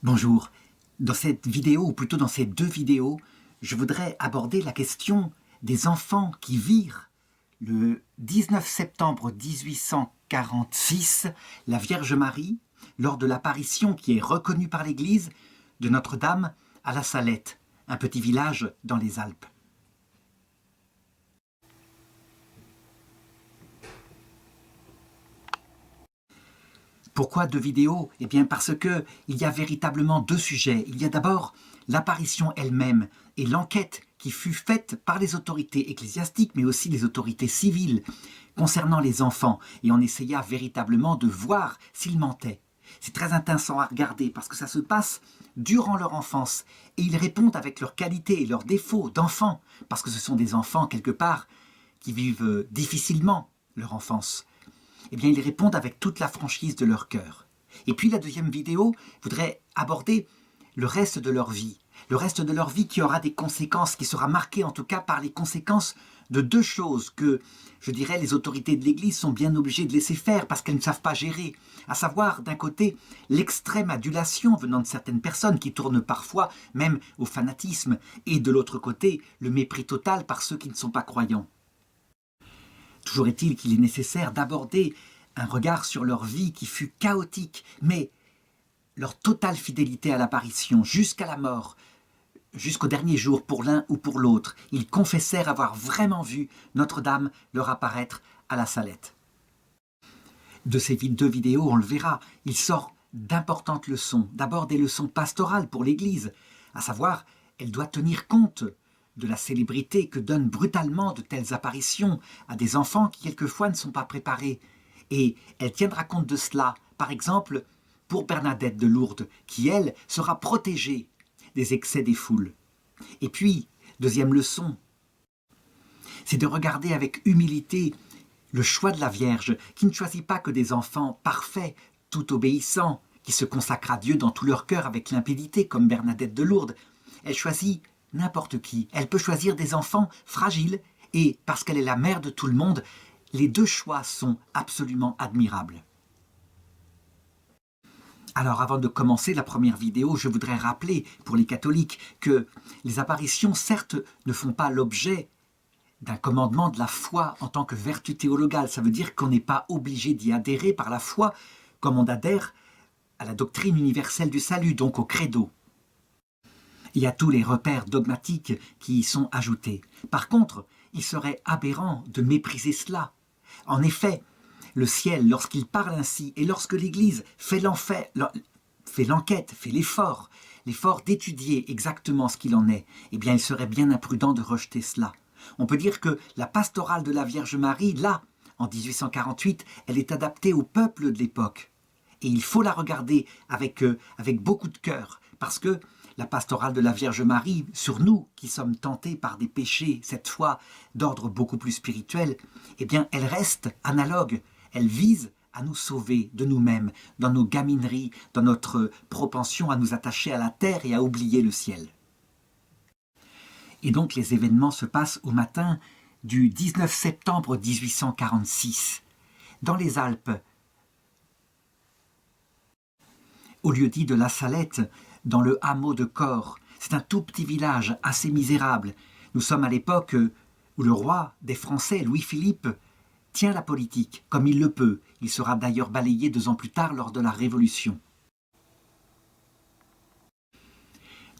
Bonjour, dans cette vidéo, ou plutôt dans ces deux vidéos, je voudrais aborder la question des enfants qui virent le 19 septembre 1846 la Vierge Marie lors de l'apparition qui est reconnue par l'Église de Notre-Dame à La Salette, un petit village dans les Alpes. Pourquoi deux vidéos? Eh bien parce qu'il y a véritablement deux sujets. Il y a d'abord l'apparition elle-même et l'enquête qui fut faite par les autorités ecclésiastiques, mais aussi les autorités civiles concernant les enfants. Et on essaya véritablement de voir s'ils mentaient. C'est très intéressant à regarder parce que ça se passe durant leur enfance. Et ils répondent avec leurs qualités et leurs défauts d'enfants, parce que ce sont des enfants, quelque part, qui vivent difficilement leur enfance. Eh bien, ils répondent avec toute la franchise de leur cœur. Et puis la deuxième vidéo voudrait aborder le reste de leur vie. Le reste de leur vie qui aura des conséquences, qui sera marqué en tout cas par les conséquences de deux choses que, je dirais, les autorités de l'Église sont bien obligées de laisser faire parce qu'elles ne savent pas gérer. À savoir, d'un côté, l'extrême adulation venant de certaines personnes qui tournent parfois même au fanatisme, et de l'autre côté, le mépris total par ceux qui ne sont pas croyants. Toujours est-il qu'il est nécessaire d'aborder un regard sur leur vie qui fut chaotique, mais leur totale fidélité à l'apparition jusqu'à la mort, jusqu'au dernier jour pour l'un ou pour l'autre. Ils confessèrent avoir vraiment vu Notre-Dame leur apparaître à La Salette. De ces deux vidéos, on le verra, il sort d'importantes leçons. D'abord des leçons pastorales pour l'Église, à savoir, elle doit tenir compte de la célébrité que donnent brutalement de telles apparitions à des enfants qui quelquefois ne sont pas préparés. Et elle tiendra compte de cela, par exemple, pour Bernadette de Lourdes, qui, elle, sera protégée des excès des foules. Et puis, deuxième leçon, c'est de regarder avec humilité le choix de la Vierge, qui ne choisit pas que des enfants parfaits, tout obéissants, qui se consacrent à Dieu dans tout leur cœur avec limpidité, comme Bernadette de Lourdes. Elle choisit n'importe qui. Elle peut choisir des enfants fragiles et, parce qu'elle est la mère de tout le monde, les deux choix sont absolument admirables. Alors, avant de commencer la première vidéo, je voudrais rappeler pour les catholiques que les apparitions, certes, ne font pas l'objet d'un commandement de la foi en tant que vertu théologale. Ça veut dire qu'on n'est pas obligé d'y adhérer par la foi, comme on adhère à la doctrine universelle du salut, donc au credo. Il y a tous les repères dogmatiques qui y sont ajoutés. Par contre, il serait aberrant de mépriser cela. En effet, le ciel, lorsqu'il parle ainsi, et lorsque l'Église fait l'enquête, fait l'effort d'étudier exactement ce qu'il en est, eh bien il serait bien imprudent de rejeter cela. On peut dire que la pastorale de la Vierge Marie, là, en 1848, elle est adaptée au peuple de l'époque. Et il faut la regarder avec beaucoup de cœur, parce que la pastorale de la Vierge Marie, sur nous qui sommes tentés par des péchés, cette fois d'ordre beaucoup plus spirituel, eh bien elle reste analogue, elle vise à nous sauver de nous-mêmes, dans nos gamineries, dans notre propension à nous attacher à la terre et à oublier le ciel. Et donc les événements se passent au matin du 19 septembre 1846, dans les Alpes, au lieu-dit de La Salette, dans le hameau de Cors. C'est un tout petit village assez misérable. Nous sommes à l'époque où le roi des Français, Louis-Philippe, tient la politique comme il le peut. Il sera d'ailleurs balayé 2 ans plus tard lors de la Révolution.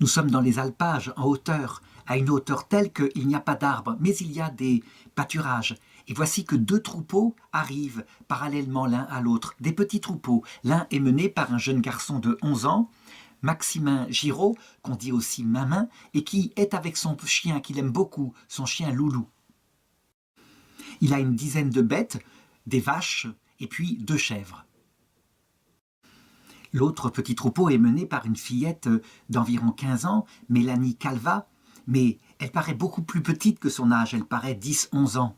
Nous sommes dans les alpages, en hauteur, à une hauteur telle qu'il n'y a pas d'arbres, mais il y a des pâturages. Et voici que 2 troupeaux arrivent parallèlement l'un à l'autre, des petits troupeaux. L'un est mené par un jeune garçon de 11 ans, Maximin Giraud, qu'on dit aussi Mamin, et qui est avec son chien qu'il aime beaucoup, son chien Loulou. Il a une dizaine de bêtes, des vaches et puis 2 chèvres. L'autre petit troupeau est mené par une fillette d'environ 15 ans, Mélanie Calva, mais elle paraît beaucoup plus petite que son âge, elle paraît 10-11 ans.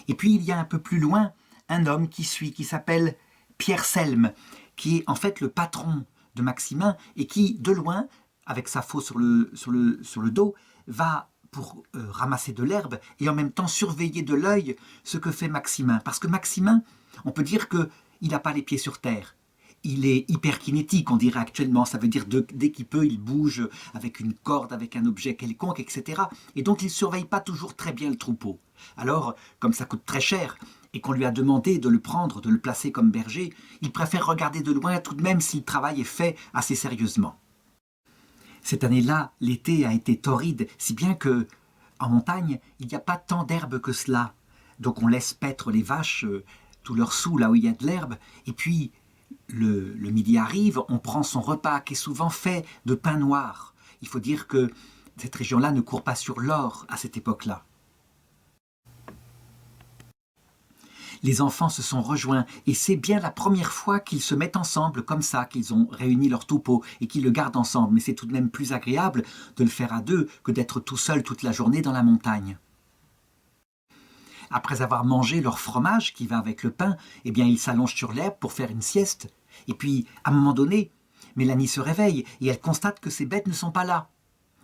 Et puis il y a un peu plus loin un homme qui suit, qui s'appelle Pierre Selme, qui est en fait le patron de Maximin et qui, de loin, avec sa faux sur le dos, va pour ramasser de l'herbe et en même temps surveiller de l'œil ce que fait Maximin. Parce que Maximin, on peut dire qu'il n'a pas les pieds sur terre. il est hyperkinétique, on dirait actuellement. Ça veut dire dès qu'il peut, il bouge avec une corde, avec un objet quelconque, etc. Et donc, il ne surveille pas toujours très bien le troupeau. Alors, comme ça coûte très cher, et qu'on lui a demandé de le prendre, de le placer comme berger, il préfère regarder de loin tout de même si le travail est fait assez sérieusement. Cette année-là, l'été a été torride, si bien que, en montagne, il n'y a pas tant d'herbe que cela. Donc on laisse paître les vaches tout leur sous là où il y a de l'herbe, et puis le midi arrive, on prend son repas qui est souvent fait de pain noir. Il faut dire que cette région-là ne court pas sur l'or à cette époque-là. Les enfants se sont rejoints et c'est bien la première fois qu'ils se mettent ensemble comme ça, qu'ils ont réuni leur troupeau et qu'ils le gardent ensemble. Mais c'est tout de même plus agréable de le faire à deux que d'être tout seul toute la journée dans la montagne. Après avoir mangé leur fromage qui va avec le pain, eh bien ils s'allongent sur l'herbe pour faire une sieste. Et puis, à un moment donné, Mélanie se réveille et elle constate que ses bêtes ne sont pas là.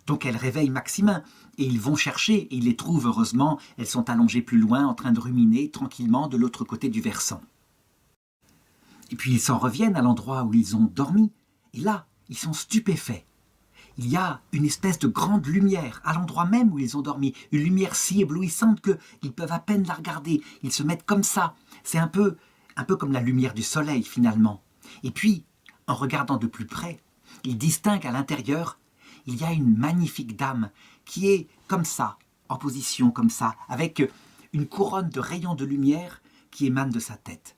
Donc elle réveille Maximin et ils vont chercher et ils les trouvent heureusement. Elles sont allongées plus loin en train de ruminer tranquillement de l'autre côté du versant. Et puis ils s'en reviennent à l'endroit où ils ont dormi et là, ils sont stupéfaits. Il y a une espèce de grande lumière à l'endroit même où ils ont dormi, une lumière si éblouissante qu'ils peuvent à peine la regarder. Ils se mettent comme ça. C'est un peu comme la lumière du soleil finalement. Et puis, en regardant de plus près, ils distinguent à l'intérieur, il y a une magnifique dame qui est comme ça, en position comme ça, avec une couronne de rayons de lumière qui émane de sa tête.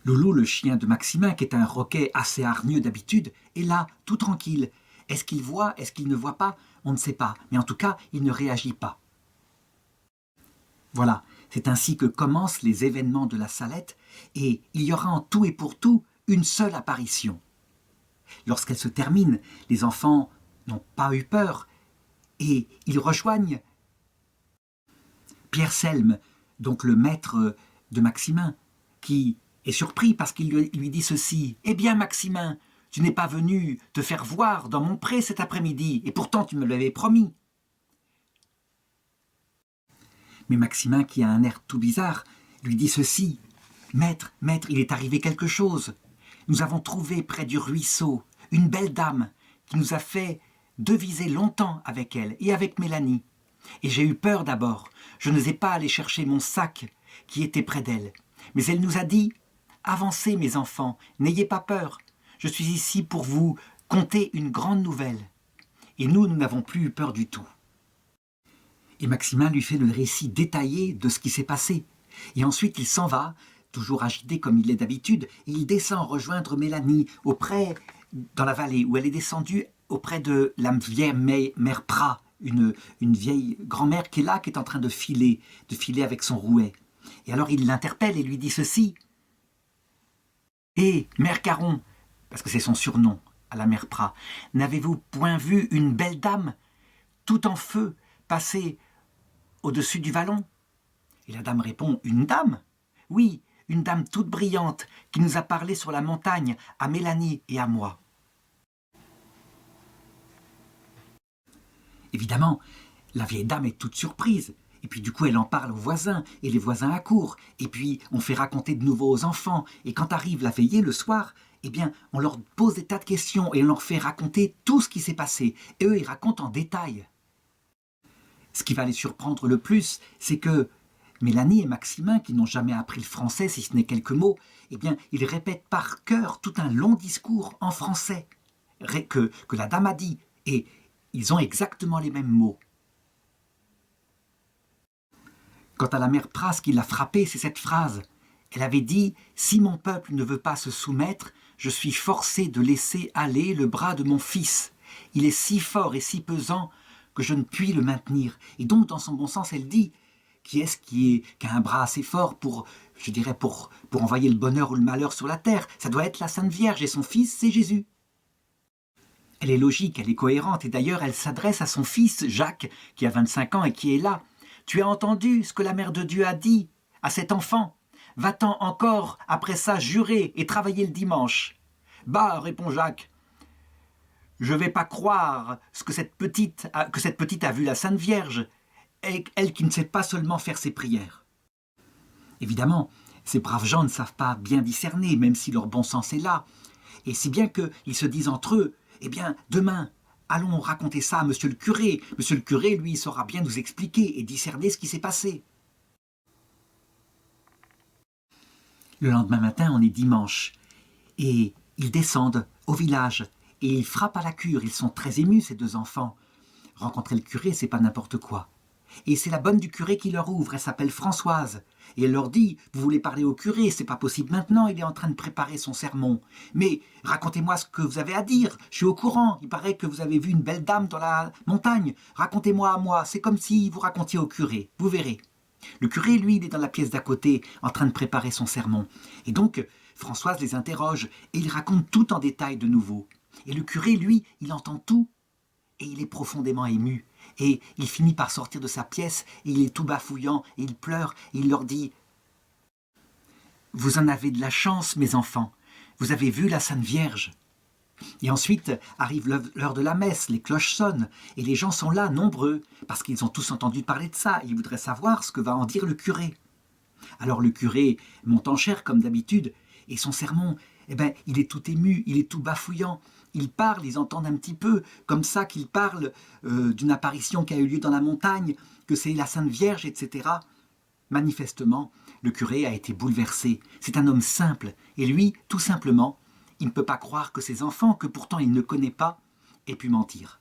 Loulou, le chien de Maximin, qui est un roquet assez hargneux d'habitude, est là, tout tranquille. Est-ce qu'il voit, est-ce qu'il ne voit pas? On ne sait pas, mais en tout cas, il ne réagit pas. Voilà, c'est ainsi que commencent les événements de la Salette, et il y aura en tout et pour tout une seule apparition. Lorsqu'elle se termine, les enfants n'ont pas eu peur, et ils rejoignent Pierre Selme, donc le maître de Maximin, qui est surpris parce qu'il lui dit ceci. « Eh bien, Maximin, tu n'es pas venu te faire voir dans mon pré cet après-midi, et pourtant tu me l'avais promis. » Mais Maximin, qui a un air tout bizarre, lui dit ceci. « Maître, il est arrivé quelque chose. Nous avons trouvé près du ruisseau une belle dame qui nous a fait deviser longtemps avec elle et avec Mélanie. Et j'ai eu peur d'abord. Je n'osais pas aller chercher mon sac qui était près d'elle. Mais elle nous a dit « Avancez mes enfants, n'ayez pas peur. Je suis ici pour vous conter une grande nouvelle. » Et nous n'avons plus eu peur du tout. Et Maximin lui fait le récit détaillé de ce qui s'est passé. Et ensuite il s'en va, toujours agité comme il est d'habitude, et il descend rejoindre Mélanie dans la vallée, où elle est descendue auprès de la vieille mère Prat, une vieille grand-mère qui est là, qui est en train de filer avec son rouet. Et alors il l'interpelle et lui dit ceci. « Eh, mère Caron, parce que c'est son surnom à la mère Prat, n'avez-vous point vu une belle dame, tout en feu, passer au-dessus du vallon ?» Et la dame répond « Une dame ? Oui, une dame toute brillante qui nous a parlé sur la montagne à Mélanie et à moi. » Évidemment, la vieille dame est toute surprise. Et puis du coup, elle en parle aux voisins, et les voisins accourent. Et puis, on fait raconter de nouveau aux enfants. Et quand arrive la veillée le soir, eh bien, on leur pose des tas de questions et on leur fait raconter tout ce qui s'est passé. Et eux, ils racontent en détail. Ce qui va les surprendre le plus, c'est que Mélanie et Maximin, qui n'ont jamais appris le français, si ce n'est quelques mots, eh bien, ils répètent par cœur tout un long discours en français que la dame a dit. Et ils ont exactement les mêmes mots. Quant à la mère Prat, ce qui l'a frappée, c'est cette phrase. Elle avait dit « Si mon peuple ne veut pas se soumettre, je suis forcée de laisser aller le bras de mon fils. Il est si fort et si pesant que je ne puis le maintenir. » Et donc, dans son bon sens, elle dit « Qui est-ce qui a un bras assez fort pour envoyer le bonheur ou le malheur sur la terre? Ça doit être la Sainte Vierge et son fils, c'est Jésus. » Elle est logique, elle est cohérente, et d'ailleurs, elle s'adresse à son fils, Jacques, qui a 25 ans et qui est là. « Tu as entendu ce que la Mère de Dieu a dit à cet enfant? Va-t'en encore, après ça, jurer et travailler le dimanche. » « Bah, répond Jacques, je ne vais pas croire que cette petite a vu la Sainte Vierge, elle qui ne sait pas seulement faire ses prières. » Évidemment, Ces braves gens ne savent pas bien discerner, même si leur bon sens est là. Et si bien qu'ils se disent entre eux, eh bien, demain, allons raconter ça à monsieur le curé. Monsieur le curé, lui, il saura bien nous expliquer et discerner ce qui s'est passé. Le lendemain matin, on est dimanche, et ils descendent au village, et ils frappent à la cure. Ils sont très émus, ces deux enfants. Rencontrer le curé, c'est pas n'importe quoi. Et c'est la bonne du curé qui leur ouvre, elle s'appelle Françoise. Et elle leur dit, vous voulez parler au curé, c'est pas possible maintenant, il est en train de préparer son sermon. Mais racontez-moi ce que vous avez à dire, je suis au courant, il paraît que vous avez vu une belle dame dans la montagne. Racontez-moi à moi, c'est comme si vous racontiez au curé, vous verrez. Le curé, lui, il est dans la pièce d'à côté, en train de préparer son sermon. Et donc, Françoise les interroge, et il raconte tout en détail de nouveau. Et le curé, lui, il entend tout, et il est profondément ému. Et il finit par sortir de sa pièce, et il est tout bafouillant, et il pleure, et il leur dit « Vous en avez de la chance, mes enfants, vous avez vu la Sainte Vierge ». Et ensuite arrive l'heure de la messe, les cloches sonnent, et les gens sont là, nombreux, parce qu'ils ont tous entendu parler de ça, et ils voudraient savoir ce que va en dire le curé. Alors le curé monte en chair, comme d'habitude, et son sermon, eh ben, il est tout ému, il est tout bafouillant. Il parle, ils entendent un petit peu, comme ça qu'il parle d'une apparition qui a eu lieu dans la montagne, que c'est la Sainte Vierge, etc. Manifestement, le curé a été bouleversé. C'est un homme simple, et lui, tout simplement, il ne peut pas croire que ses enfants, que pourtant il ne connaît pas, aient pu mentir.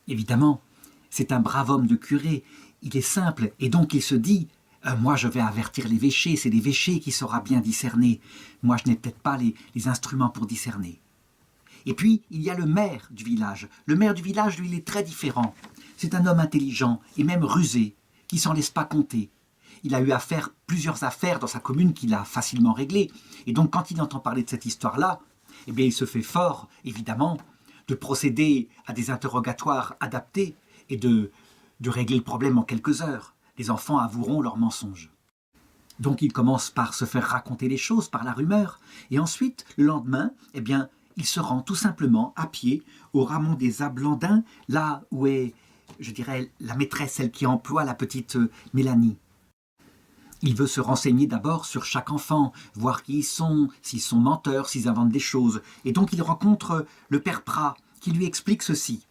Évidemment, c'est un brave homme de curé, il est simple, et donc il se dit moi je vais avertir l'évêché, c'est l'évêché qui saura bien discerner. Moi je n'ai peut-être pas les instruments pour discerner. Et puis, il y a le maire du village. Le maire du village, lui, il est très différent. C'est un homme intelligent et même rusé, qui s'en laisse pas compter. Il a eu à faire plusieurs affaires dans sa commune qu'il a facilement réglées. Et donc, quand il entend parler de cette histoire-là, eh bien, il se fait fort, évidemment, de procéder à des interrogatoires adaptés et de régler le problème en quelques heures. Les enfants avoueront leurs mensonges. Donc, il commence par se faire raconter les choses par la rumeur. Et ensuite, le lendemain, eh bien, il se rend tout simplement à pied au Ramon des Ablandins, là où est, je dirais, la maîtresse, celle qui emploie la petite Mélanie. Il veut se renseigner d'abord sur chaque enfant, voir qui ils sont, s'ils sont menteurs, s'ils inventent des choses. Et donc il rencontre le père Prat, qui lui explique ceci.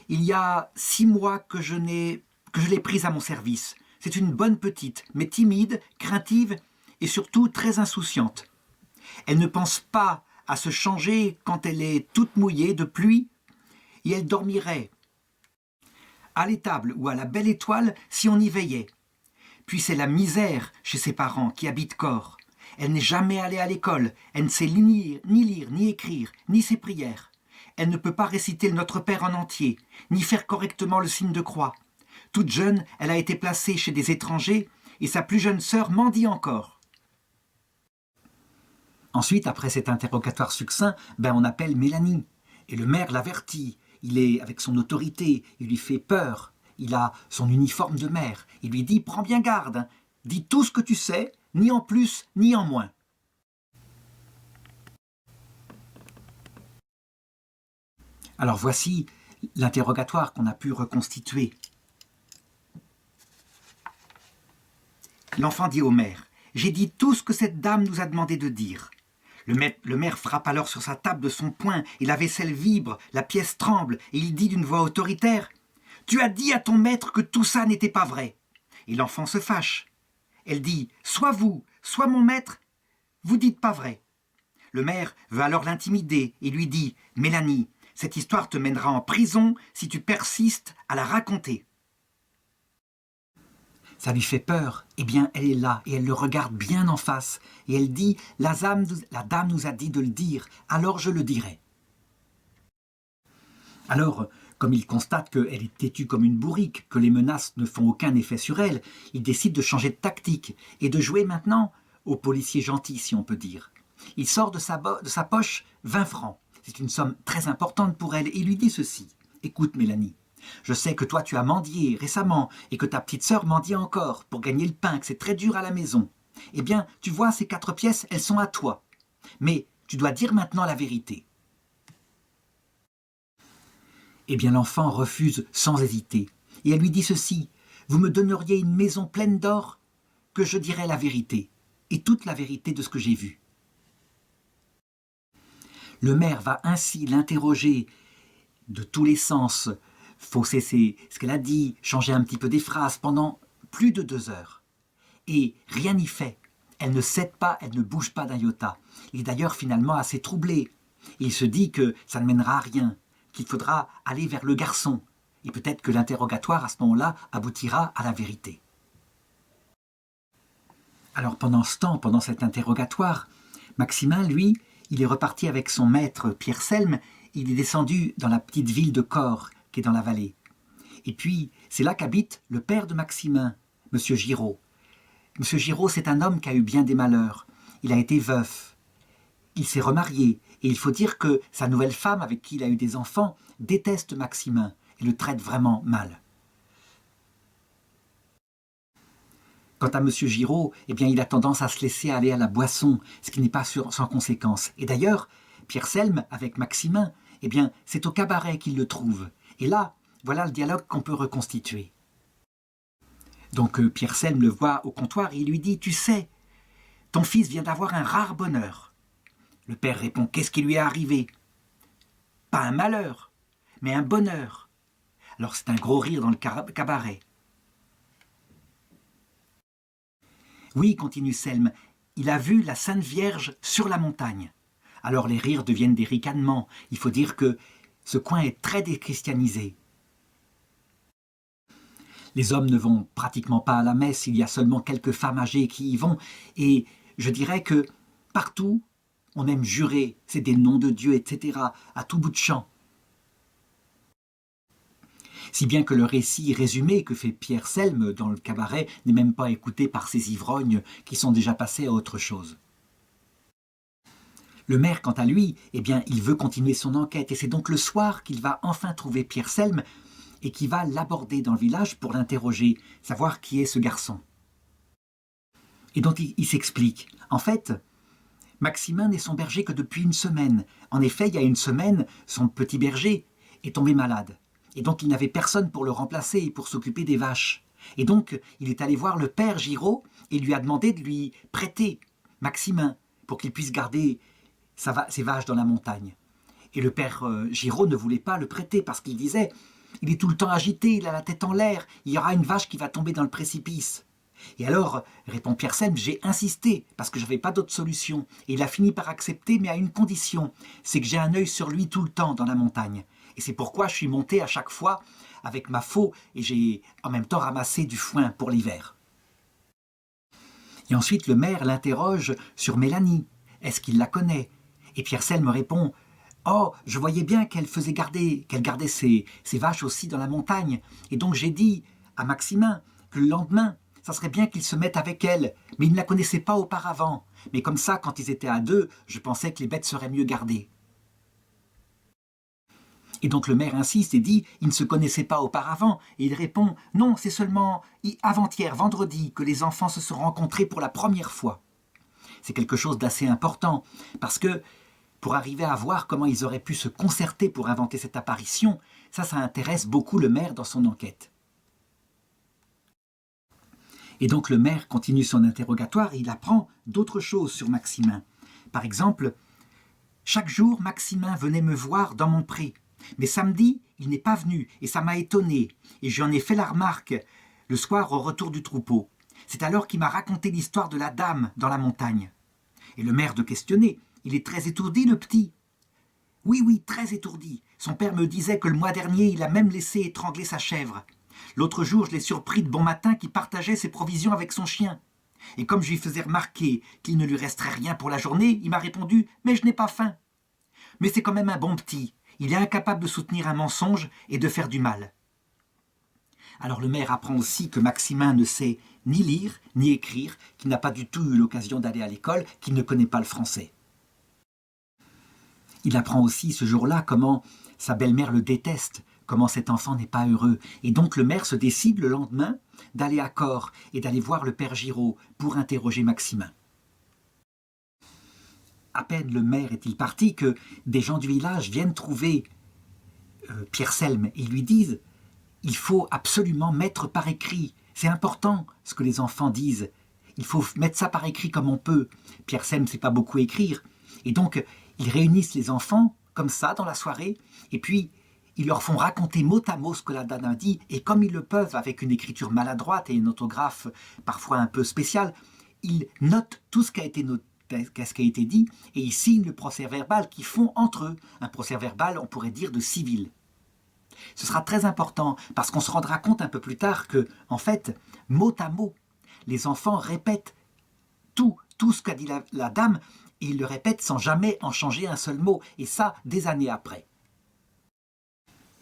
Il y a 6 mois que je l'ai prise à mon service. C'est une bonne petite, mais timide, craintive et surtout très insouciante. Elle ne pense pas à se changer quand elle est toute mouillée de pluie, et elle dormirait à l'étable ou à la belle étoile si on y veillait. Puis c'est la misère chez ses parents qui habite corps. Elle n'est jamais allée à l'école, elle ne sait ni lire, ni écrire, ni ses prières. Elle ne peut pas réciter le Notre Père en entier, ni faire correctement le signe de croix. Toute jeune, elle a été placée chez des étrangers, et sa plus jeune sœur mendie encore. Ensuite, après cet interrogatoire succinct, on appelle Mélanie. Et le maire l'avertit. Il est avec son autorité, il lui fait peur. Il a son uniforme de maire. Il lui dit « Prends bien garde, hein. Dis tout ce que tu sais, ni en plus, ni en moins. » Alors voici l'interrogatoire qu'on a pu reconstituer. L'enfant dit au maire « J'ai dit tout ce que cette dame nous a demandé de dire. » Le maire frappe alors sur sa table de son poing, et la vaisselle vibre, la pièce tremble, et il dit d'une voix autoritaire « Tu as dit à ton maître que tout ça n'était pas vrai. » Et l'enfant se fâche. Elle dit « Soit vous, soit mon maître, vous dites pas vrai. » Le maire veut alors l'intimider et lui dit « Mélanie, cette histoire te mènera en prison si tu persistes à la raconter. » Ça lui fait peur. Eh bien, elle est là et elle le regarde bien en face. Et elle dit « La dame nous a dit de le dire, alors je le dirai. » Alors, comme il constate qu'elle est têtue comme une bourrique, que les menaces ne font aucun effet sur elle, il décide de changer de tactique et de jouer maintenant au policier gentil, si on peut dire. Il sort de sa poche 20 francs. C'est une somme très importante pour elle et il lui dit ceci. « Écoute, Mélanie, je sais que toi tu as mendié récemment et que ta petite sœur mendie encore pour gagner le pain, que c'est très dur à la maison. Eh bien, tu vois, ces 4 pièces, elles sont à toi. Mais tu dois dire maintenant la vérité. » Eh bien, l'enfant refuse sans hésiter. Et elle lui dit ceci. « Vous me donneriez une maison pleine d'or, que je dirais la vérité. et toute la vérité de ce que j'ai vu. Le maire va ainsi l'interroger de tous les sens, fausser ce qu'elle a dit, changer un petit peu des phrases pendant plus de 2 heures. Et rien n'y fait. Elle ne cède pas, elle ne bouge pas d'un iota. Il est d'ailleurs finalement assez troublé. Il se dit que ça ne mènera à rien, qu'il faudra aller vers le garçon. Et peut-être que l'interrogatoire à ce moment-là aboutira à la vérité. Alors pendant ce temps, pendant cet interrogatoire, Maximin, lui, il est reparti avec son maître Pierre Selme, il est descendu dans la petite ville de Corps, qui est dans la vallée. Et puis, c'est là qu'habite le père de Maximin, M. Giraud. M. Giraud, c'est un homme qui a eu bien des malheurs. Il a été veuf. Il s'est remarié. Et il faut dire que sa nouvelle femme, avec qui il a eu des enfants, déteste Maximin et le traite vraiment mal. Quant à M. Giraud, eh bien, il a tendance à se laisser aller à la boisson, ce qui n'est pas sans conséquence. Et d'ailleurs, Pierre Selme, avec Maximin, eh bien, c'est au cabaret qu'il le trouve. Et là, voilà le dialogue qu'on peut reconstituer. Donc Pierre Selme le voit au comptoir et il lui dit « Tu sais, ton fils vient d'avoir un rare bonheur. » Le père répond « Qu'est-ce qui lui est arrivé ?»« Pas un malheur, mais un bonheur. » Alors c'est un gros rire dans le cabaret. « Oui, continue Selme, il a vu la Sainte Vierge sur la montagne. » Alors les rires deviennent des ricanements. Il faut dire que ce coin est très déchristianisé. Les hommes ne vont pratiquement pas à la messe, il y a seulement quelques femmes âgées qui y vont. Et je dirais que partout, on aime jurer, c'est des noms de Dieu, etc., à tout bout de champ. Si bien que le récit résumé que fait Pierre Selme dans le cabaret n'est même pas écouté par ces ivrognes qui sont déjà passés à autre chose. Le maire, quant à lui, eh bien, il veut continuer son enquête et c'est donc le soir qu'il va enfin trouver Pierre Selme et qui va l'aborder dans le village pour l'interroger, savoir qui est ce garçon. Et donc il s'explique. En fait, Maximin n'est son berger que depuis une semaine. En effet, il y a une semaine, son petit berger est tombé malade. Et donc il n'avait personne pour le remplacer et pour s'occuper des vaches. Et donc il est allé voir le père Giraud et lui a demandé de lui prêter Maximin pour qu'il puisse garder ses vaches dans la montagne. Et le père Giraud ne voulait pas le prêter parce qu'il disait « Il est tout le temps agité, il a la tête en l'air, il y aura une vache qui va tomber dans le précipice. » Et alors, répond Pierre Selme, j'ai insisté parce que je n'avais pas d'autre solution. Et il a fini par accepter, mais à une condition, c'est que j'ai un œil sur lui tout le temps dans la montagne. Et c'est pourquoi je suis monté à chaque fois avec ma faux et j'ai en même temps ramassé du foin pour l'hiver. Et ensuite, le maire l'interroge sur Mélanie. Est-ce qu'il la connaît? Et Pierre Selme répond « Oh, je voyais bien qu'elle gardait ses vaches aussi dans la montagne. Et donc j'ai dit à Maximin que le lendemain, ça serait bien qu'il se mette avec elle. Mais il ne la connaissait pas auparavant. Mais comme ça, quand ils étaient à deux, je pensais que les bêtes seraient mieux gardées. » Et donc le maire insiste et dit « Il ne se connaissait pas auparavant. » Et il répond « Non, c'est seulement avant-hier, vendredi, que les enfants se sont rencontrés pour la première fois. » C'est quelque chose d'assez important, parce que pour arriver à voir comment ils auraient pu se concerter pour inventer cette apparition, ça intéresse beaucoup le maire dans son enquête. Et donc le maire continue son interrogatoire et il apprend d'autres choses sur Maximin. Par exemple, chaque jour, Maximin venait me voir dans mon pré. Mais samedi, il n'est pas venu et ça m'a étonné. Et j'en ai fait la remarque le soir au retour du troupeau. C'est alors qu'il m'a raconté l'histoire de la dame dans la montagne. Et le maire de questionner. Il est très étourdi, le petit. Oui, très étourdi. Son père me disait que le mois dernier, il a même laissé étrangler sa chèvre. L'autre jour, je l'ai surpris de bon matin qui partageait ses provisions avec son chien. Et comme je lui faisais remarquer qu'il ne lui resterait rien pour la journée, il m'a répondu « Mais je n'ai pas faim. » Mais c'est quand même un bon petit. Il est incapable de soutenir un mensonge et de faire du mal. Alors le maire apprend aussi que Maximin ne sait ni lire, ni écrire, qu'il n'a pas du tout eu l'occasion d'aller à l'école, qu'il ne connaît pas le français. Il apprend aussi ce jour-là comment sa belle-mère le déteste, comment cet enfant n'est pas heureux. Et donc le maire se décide le lendemain d'aller à Corps et d'aller voir le père Giraud pour interroger Maximin. À peine le maire est-il parti que des gens du village viennent trouver Pierre Selme et lui disent « Il faut absolument mettre par écrit, c'est important ce que les enfants disent. il faut mettre ça par écrit comme on peut. Pierre Sem ne sait pas beaucoup écrire. Et donc, ils réunissent les enfants, comme ça, dans la soirée, et puis ils leur font raconter mot à mot ce que la dame a dit, et comme ils le peuvent, avec une écriture maladroite et une orthographe parfois un peu spéciale, ils notent tout ce qui a été noté, ce qui a été dit, et ils signent le procès-verbal qu'ils font entre eux. Un procès-verbal, on pourrait dire, de civil. Ce sera très important, parce qu'on se rendra compte un peu plus tard que, en fait, mot à mot, les enfants répètent tout ce qu'a dit la dame, et ils le répètent sans jamais en changer un seul mot, et ça, des années après.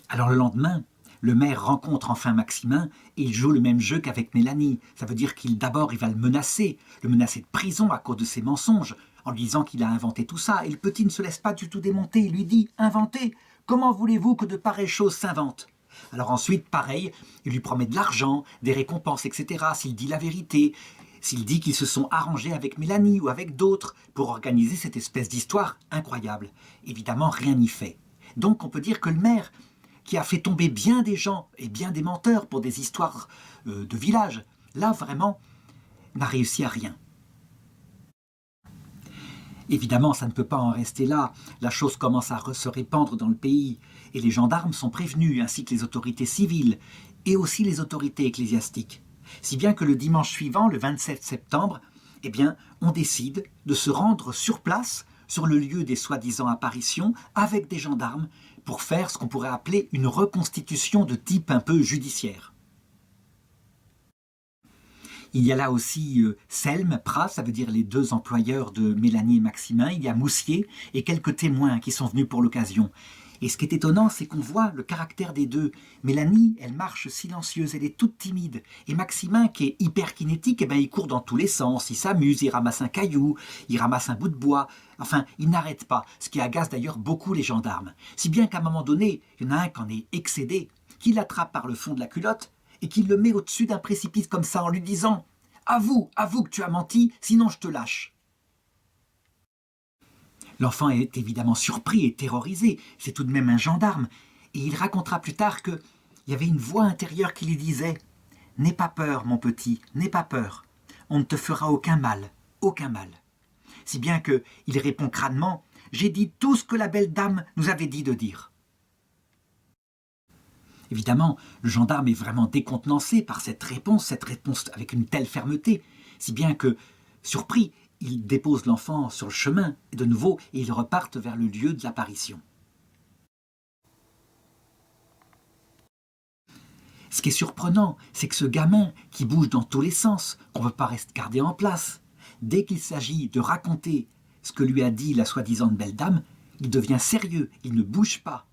Alors le lendemain, le maire rencontre enfin Maximin et il joue le même jeu qu'avec Mélanie. Ça veut dire d'abord il va le menacer de prison à cause de ses mensonges, en lui disant qu'il a inventé tout ça. Et le petit ne se laisse pas du tout démonter, il lui dit « Inventer ? Comment voulez-vous que de pareilles choses s'inventent ?» Alors ensuite, pareil, il lui promet de l'argent, des récompenses, etc. s'il dit la vérité, s'il dit qu'ils se sont arrangés avec Mélanie ou avec d'autres pour organiser cette espèce d'histoire incroyable. Évidemment, rien n'y fait. Donc on peut dire que le maire, qui a fait tomber bien des gens et bien des menteurs pour des histoires de village, là vraiment, n'a réussi à rien. Évidemment, ça ne peut pas en rester là. La chose commence à se répandre dans le pays et les gendarmes sont prévenus, ainsi que les autorités civiles et aussi les autorités ecclésiastiques. Si bien que le dimanche suivant, le 27 septembre, eh bien, on décide de se rendre sur place, sur le lieu des soi-disant apparitions, avec des gendarmes, pour faire ce qu'on pourrait appeler une reconstitution de type un peu judiciaire. Il y a là aussi Selm, Pras, ça veut dire les deux employeurs de Mélanie et Maximin, il y a Moussier et quelques témoins qui sont venus pour l'occasion. Et ce qui est étonnant, c'est qu'on voit le caractère des deux. Mélanie, elle marche silencieuse, elle est toute timide. Et Maximin, qui est hyper kinétique, eh ben, il court dans tous les sens, il s'amuse, il ramasse un caillou, il ramasse un bout de bois. Enfin, il n'arrête pas, ce qui agace d'ailleurs beaucoup les gendarmes. Si bien qu'à un moment donné, il y en a un qui en est excédé, qui l'attrape par le fond de la culotte et qui le met au-dessus d'un précipice comme ça en lui disant « Avoue que tu as menti, sinon je te lâche ». L'enfant est évidemment surpris et terrorisé, c'est tout de même un gendarme, et il racontera plus tard qu'il y avait une voix intérieure qui lui disait « N'aie pas peur, mon petit, n'aie pas peur, on ne te fera aucun mal, aucun mal ». Si bien qu'il répond crânement « J'ai dit tout ce que la belle dame nous avait dit de dire ». Évidemment, le gendarme est vraiment décontenancé par cette réponse avec une telle fermeté, si bien que, surpris, il dépose l'enfant sur le chemin, de nouveau, et ils repartent vers le lieu de l'apparition. Ce qui est surprenant, c'est que ce gamin qui bouge dans tous les sens, qu'on ne peut pas rester gardé en place, dès qu'il s'agit de raconter ce que lui a dit la soi-disant belle dame, il devient sérieux, il ne bouge pas,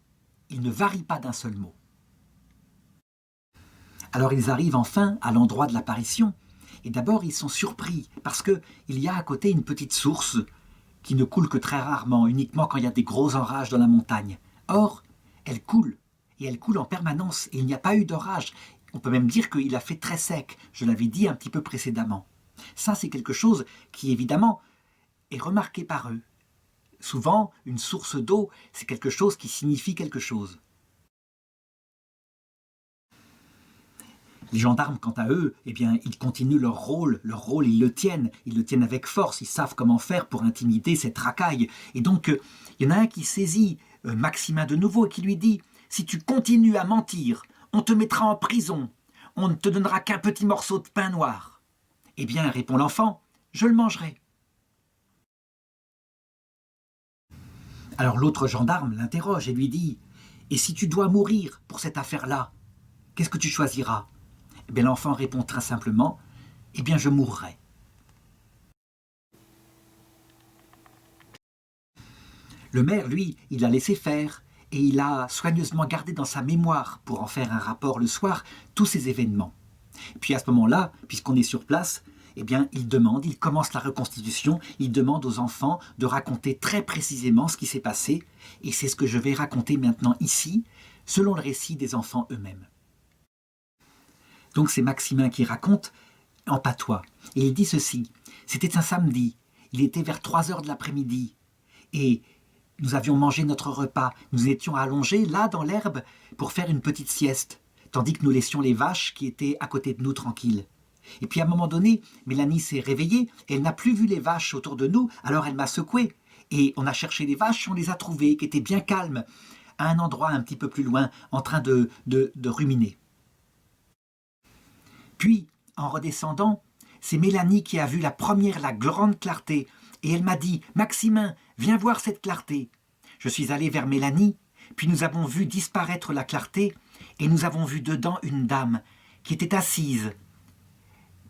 il ne varie pas d'un seul mot. Alors ils arrivent enfin à l'endroit de l'apparition, et d'abord ils sont surpris, parce qu'il y a à côté une petite source qui ne coule que très rarement, uniquement quand il y a des gros orages dans la montagne. Or, elle coule, et elle coule en permanence, et il n'y a pas eu d'orage. On peut même dire qu'il a fait très sec, je l'avais dit un petit peu précédemment. Ça, c'est quelque chose qui, évidemment, est remarqué par eux. Souvent, une source d'eau, c'est quelque chose qui signifie quelque chose. Les gendarmes, quant à eux, eh bien, ils continuent leur rôle, ils le tiennent avec force, ils savent comment faire pour intimider cette racaille. Et donc, il y en a un qui saisit Maximin de nouveau et qui lui dit « Si tu continues à mentir, on te mettra en prison, on ne te donnera qu'un petit morceau de pain noir. » Eh bien, répond l'enfant, « Je le mangerai. » Alors l'autre gendarme l'interroge et lui dit « Et si tu dois mourir pour cette affaire-là, qu'est-ce que tu choisiras ?» Eh bien, l'enfant répond très simplement « Eh bien, je mourrai. » Le maire, lui, il a laissé faire et il a soigneusement gardé dans sa mémoire, pour en faire un rapport le soir, tous ces événements. Puis à ce moment-là, puisqu'on est sur place, eh bien, il commence la reconstitution, il demande aux enfants de raconter très précisément ce qui s'est passé, et c'est ce que je vais raconter maintenant ici, selon le récit des enfants eux-mêmes. Donc c'est Maximin qui raconte en patois. Et il dit ceci, c'était un samedi, il était vers 3h de l'après-midi, et nous avions mangé notre repas, nous étions allongés là dans l'herbe pour faire une petite sieste, tandis que nous laissions les vaches qui étaient à côté de nous tranquilles. Et puis à un moment donné, Mélanie s'est réveillée, et elle n'a plus vu les vaches autour de nous, alors elle m'a secoué. Et on a cherché les vaches, on les a trouvées, qui étaient bien calmes, à un endroit un petit peu plus loin, en train de ruminer. Puis, en redescendant, c'est Mélanie qui a vu la grande clarté, et elle m'a dit « Maximin, viens voir cette clarté ». Je suis allé vers Mélanie, puis nous avons vu disparaître la clarté, et nous avons vu dedans une dame qui était assise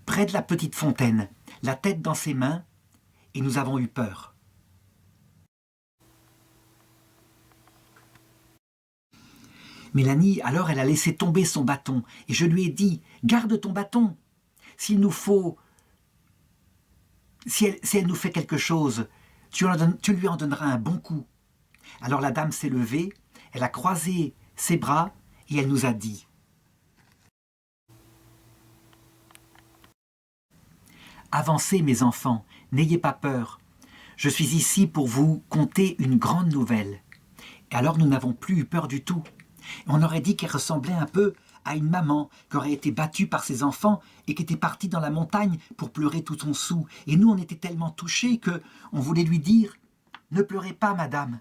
près de la petite fontaine, la tête dans ses mains, et nous avons eu peur. Mélanie, alors, elle a laissé tomber son bâton, et je lui ai dit « Garde ton bâton, s'il nous faut, si elle nous fait quelque chose, tu lui en donneras un bon coup. » Alors la dame s'est levée, elle a croisé ses bras, et elle nous a dit « Avancez, mes enfants, n'ayez pas peur. Je suis ici pour vous conter une grande nouvelle. » Et alors nous n'avons plus eu peur du tout. On aurait dit qu'elle ressemblait un peu à une maman qui aurait été battue par ses enfants et qui était partie dans la montagne pour pleurer tout son soûl. Et nous, on était tellement touchés qu'on voulait lui dire « Ne pleurez pas, madame,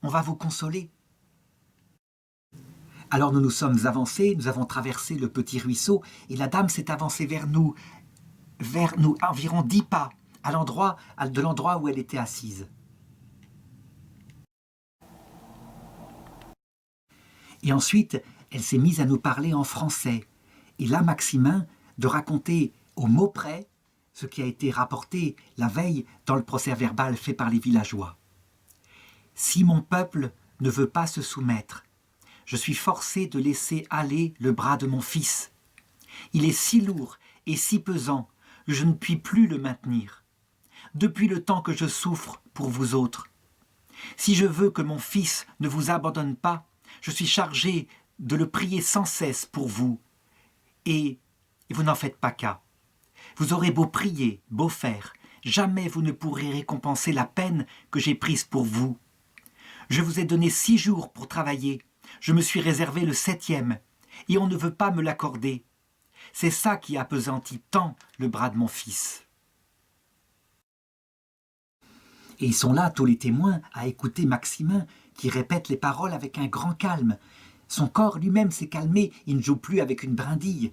on va vous consoler. » Alors nous nous sommes avancés, nous avons traversé le petit ruisseau et la dame s'est avancée vers nous environ 10 pas, de l'endroit où elle était assise. Et ensuite, elle s'est mise à nous parler en français. Et là, Maximin, de raconter au mot près ce qui a été rapporté la veille dans le procès-verbal fait par les villageois. « Si mon peuple ne veut pas se soumettre, je suis forcé de laisser aller le bras de mon fils. Il est si lourd et si pesant que je ne puis plus le maintenir. Depuis le temps que je souffre pour vous autres. Si je veux que mon fils ne vous abandonne pas, je suis chargé de le prier sans cesse pour vous. Et vous n'en faites pas cas. Vous aurez beau prier, beau faire, jamais vous ne pourrez récompenser la peine que j'ai prise pour vous. Je vous ai donné 6 jours pour travailler. Je me suis réservé le 7e, et on ne veut pas me l'accorder. C'est ça qui appesantit tant le bras de mon fils. » Et ils sont là, tous les témoins, à écouter Maximin, qui répète les paroles avec un grand calme. Son corps lui-même s'est calmé, il ne joue plus avec une brindille.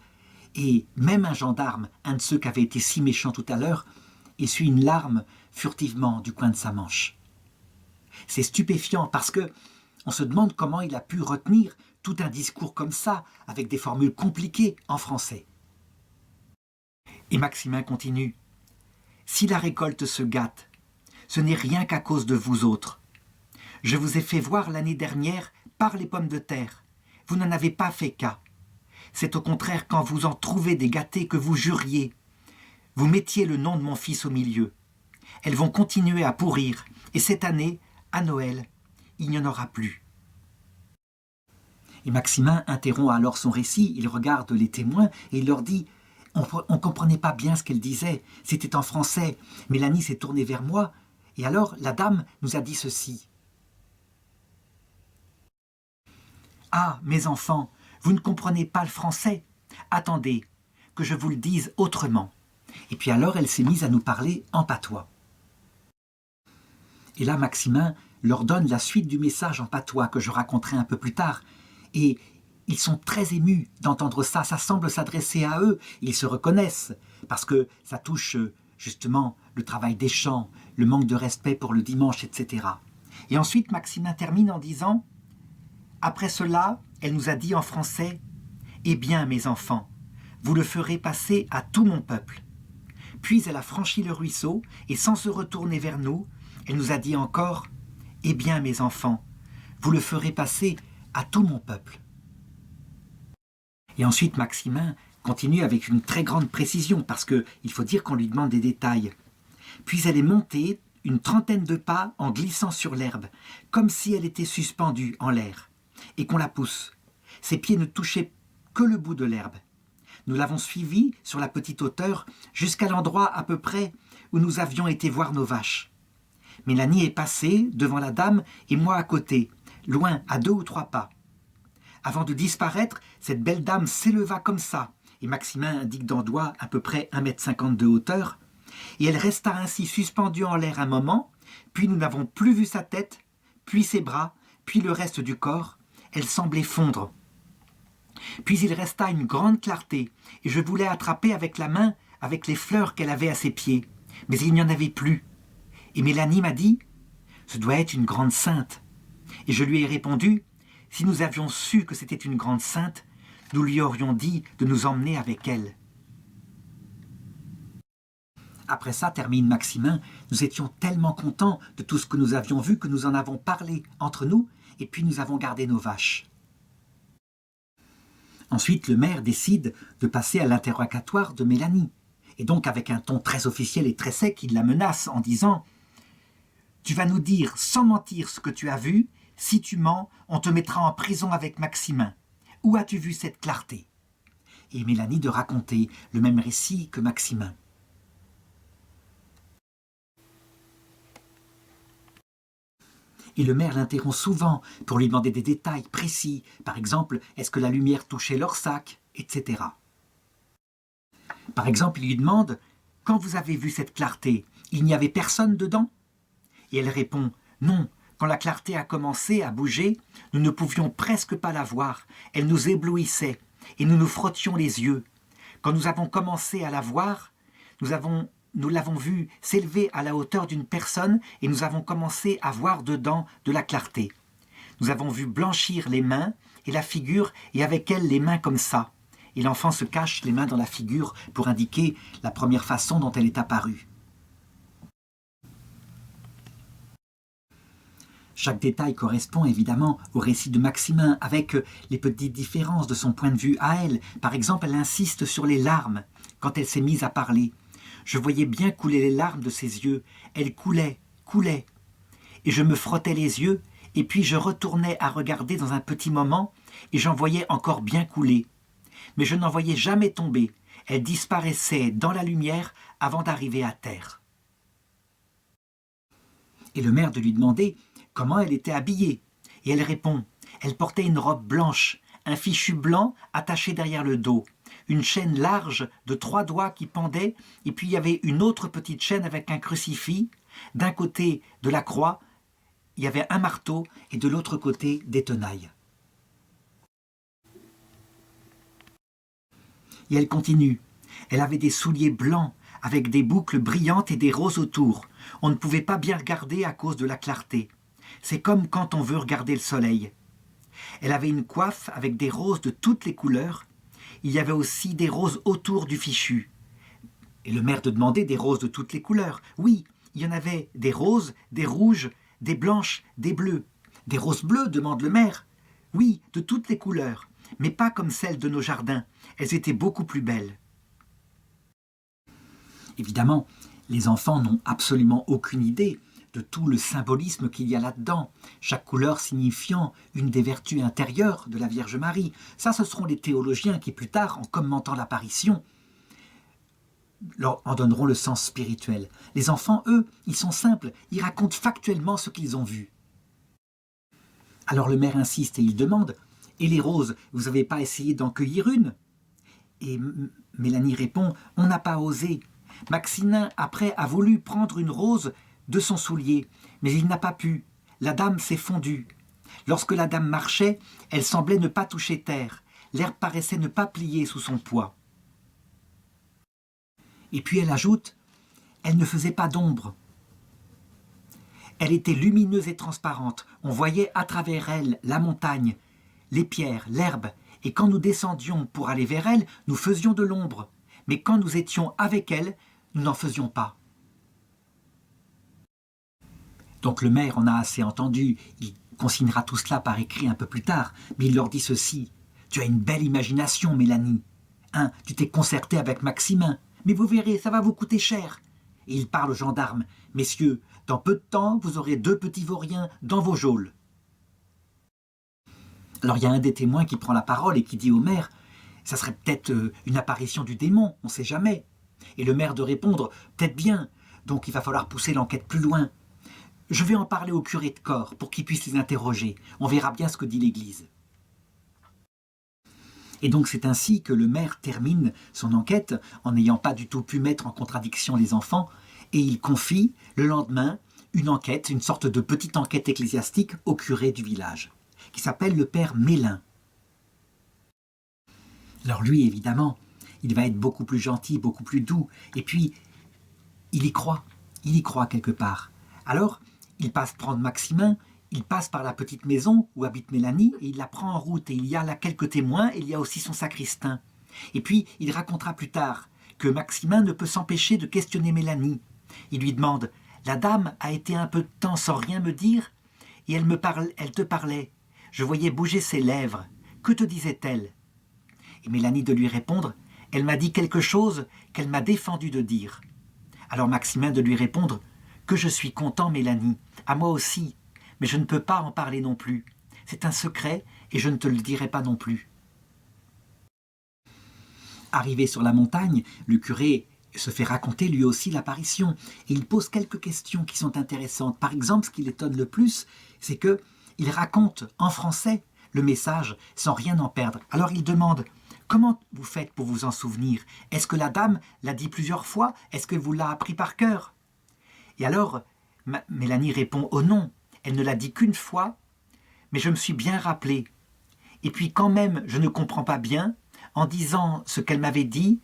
Et même un gendarme, un de ceux qui avait été si méchant tout à l'heure, essuie une larme furtivement du coin de sa manche. C'est stupéfiant parce que on se demande comment il a pu retenir tout un discours comme ça, avec des formules compliquées en français. Et Maximin continue. « Si la récolte se gâte, ce n'est rien qu'à cause de vous autres. Je vous ai fait voir l'année dernière par les pommes de terre. Vous n'en avez pas fait cas. C'est au contraire quand vous en trouvez des gâtés que vous juriez. Vous mettiez le nom de mon fils au milieu. Elles vont continuer à pourrir, et cette année, à Noël, il n'y en aura plus. » Et Maximin interrompt alors son récit, il regarde les témoins et il leur dit « On ne comprenait pas bien ce qu'elle disait, c'était en français. Mélanie s'est tournée vers moi, et alors la dame nous a dit ceci. « Ah, mes enfants, vous ne comprenez pas le français? Attendez, que je vous le dise autrement. » Et puis alors elle s'est mise à nous parler en patois. Et là Maximin leur donne la suite du message en patois que je raconterai un peu plus tard. Et ils sont très émus d'entendre ça, ça semble s'adresser à eux, ils se reconnaissent, parce que ça touche justement le travail des champs, le manque de respect pour le dimanche, etc. Et ensuite Maximin termine en disant « Après cela, elle nous a dit en français « Eh bien, mes enfants, vous le ferez passer à tout mon peuple. » Puis elle a franchi le ruisseau, et sans se retourner vers nous, elle nous a dit encore « Eh bien, mes enfants, vous le ferez passer à tout mon peuple. » Et ensuite, Maximin continue avec une très grande précision, parce qu'il faut dire qu'on lui demande des détails. Puis elle est montée une 30aine de pas en glissant sur l'herbe, comme si elle était suspendue en l'air, et qu'on la pousse. Ses pieds ne touchaient que le bout de l'herbe. Nous l'avons suivie sur la petite hauteur jusqu'à l'endroit à peu près où nous avions été voir nos vaches. Mélanie est passée devant la dame et moi à côté, loin à 2 ou 3 pas. Avant de disparaître, cette belle dame s'éleva comme ça, et Maximin indique d'un doigt à peu près 1,50 m de hauteur, et elle resta ainsi suspendue en l'air un moment, puis nous n'avons plus vu sa tête, puis ses bras, puis le reste du corps. Elle semblait fondre. Puis il resta une grande clarté, et je voulais attraper avec la main avec les fleurs qu'elle avait à ses pieds, mais il n'y en avait plus. Et Mélanie m'a dit « Ce doit être une grande sainte ». Et je lui ai répondu « Si nous avions su que c'était une grande sainte, nous lui aurions dit de nous emmener avec elle. » Après ça, termine Maximin, nous étions tellement contents de tout ce que nous avions vu que nous en avons parlé entre nous et puis nous avons gardé nos vaches. Ensuite, le maire décide de passer à l'interrogatoire de Mélanie. Et donc, avec un ton très officiel et très sec, il la menace en disant « Tu vas nous dire sans mentir ce que tu as vu. Si tu mens, on te mettra en prison avec Maximin. Où as-tu vu cette clarté ?» Et Mélanie de raconter le même récit que Maximin. Et le maire l'interrompt souvent pour lui demander des détails précis. Par exemple, est-ce que la lumière touchait leur sac, etc. Par exemple, il lui demande « Quand vous avez vu cette clarté, il n'y avait personne dedans ?» Et elle répond « Non, quand la clarté a commencé à bouger, nous ne pouvions presque pas la voir. Elle nous éblouissait et nous nous frottions les yeux. Quand nous avons commencé à la voir, nous l'avons vue s'élever à la hauteur d'une personne et nous avons commencé à voir dedans de la clarté. Nous avons vu blanchir les mains et la figure et avec elle les mains comme ça. » Et l'enfant se cache les mains dans la figure pour indiquer la première façon dont elle est apparue. Chaque détail correspond évidemment au récit de Maximin, avec les petites différences de son point de vue à elle. Par exemple, elle insiste sur les larmes quand elle s'est mise à parler. Je voyais bien couler les larmes de ses yeux. Elles coulaient. Et je me frottais les yeux, et puis je retournais à regarder dans un petit moment, et j'en voyais encore bien couler. Mais je n'en voyais jamais tomber. Elle disparaissait dans la lumière avant d'arriver à terre. Et le maire de lui demander comment elle était habillée. Et elle répond, elle portait une robe blanche, un fichu blanc attaché derrière le dos, une chaîne large de 3 doigts qui pendait, et puis il y avait une autre petite chaîne avec un crucifix. D'un côté de la croix, il y avait un marteau, et de l'autre côté des tenailles. Et elle continue. Elle avait des souliers blancs avec des boucles brillantes et des roses autour. On ne pouvait pas bien regarder à cause de la clarté. C'est comme quand on veut regarder le soleil. Elle avait une coiffe avec des roses de toutes les couleurs. Il y avait aussi des roses autour du fichu. Et le maire de demander des roses de toutes les couleurs. Oui, il y en avait des roses, des rouges, des blanches, des bleues. Des roses bleues, demande le maire. Oui, de toutes les couleurs, mais pas comme celles de nos jardins. Elles étaient beaucoup plus belles. Évidemment, les enfants n'ont absolument aucune idée de tout le symbolisme qu'il y a là-dedans, chaque couleur signifiant une des vertus intérieures de la Vierge Marie. Ça, ce seront les théologiens qui, plus tard, en commentant l'apparition, leur en donneront le sens spirituel. Les enfants, eux, ils sont simples, ils racontent factuellement ce qu'ils ont vu. Alors le maire insiste et il demande « Et les roses, vous n'avez pas essayé d'en cueillir une ?» Et Mélanie répond « On n'a pas osé. Maximin, après, a voulu prendre une rose de son soulier, mais il n'a pas pu. La dame s'est fondue. Lorsque la dame marchait, elle semblait ne pas toucher terre. L'herbe paraissait ne pas plier sous son poids. » Et puis elle ajoute « Elle ne faisait pas d'ombre. Elle était lumineuse et transparente. On voyait à travers elle la montagne, les pierres, l'herbe. Et quand nous descendions pour aller vers elle, nous faisions de l'ombre. Mais quand nous étions avec elle, nous n'en faisions pas. » Donc le maire en a assez entendu. Il consignera tout cela par écrit un peu plus tard. Mais il leur dit ceci. « Tu as une belle imagination, Mélanie. Hein, tu t'es concertée avec Maximin. Mais vous verrez, ça va vous coûter cher. » Et il parle aux gendarmes. « Messieurs, dans peu de temps, vous aurez 2 petits vauriens dans vos geôles. » Alors il y a un des témoins qui prend la parole et qui dit au maire « Ça serait peut-être une apparition du démon, on ne sait jamais. » Et le maire de répondre « Peut-être bien, donc il va falloir pousser l'enquête plus loin. Je vais en parler au curé de corps pour qu'il puisse les interroger. On verra bien ce que dit l'Église. » Et donc c'est ainsi que le maire termine son enquête en n'ayant pas du tout pu mettre en contradiction les enfants, et il confie le lendemain une enquête, une sorte de petite enquête ecclésiastique au curé du village, qui s'appelle le père Mélin. Alors lui, évidemment, il va être beaucoup plus gentil, beaucoup plus doux, et puis il y croit quelque part. Alors, il passe prendre Maximin, il passe par la petite maison où habite Mélanie, et il la prend en route, et il y a là quelques témoins, et il y a aussi son sacristain. Et puis, il racontera plus tard que Maximin ne peut s'empêcher de questionner Mélanie. Il lui demande « La dame a été un peu de temps sans rien me dire, et elle te parlait. Je voyais bouger ses lèvres. Que te disait-elle » Et Mélanie de lui répondre « Elle m'a dit quelque chose qu'elle m'a défendu de dire. » Alors Maximin de lui répondre « Que je suis content, Mélanie, à moi aussi, mais je ne peux pas en parler non plus. C'est un secret et je ne te le dirai pas non plus. » Arrivé sur la montagne, le curé se fait raconter lui aussi l'apparition et il pose quelques questions qui sont intéressantes. Par exemple, ce qui l'étonne le plus, c'est qu'il raconte en français le message sans rien en perdre. Alors il demande « Comment vous faites pour vous en souvenir? Est-ce que la dame l'a dit plusieurs fois? Est-ce que vous l'a appris par cœur ?» Et alors, Mélanie répond « Oh non, elle ne l'a dit qu'une fois, mais je me suis bien rappelé. Et puis quand même, je ne comprends pas bien, en disant ce qu'elle m'avait dit,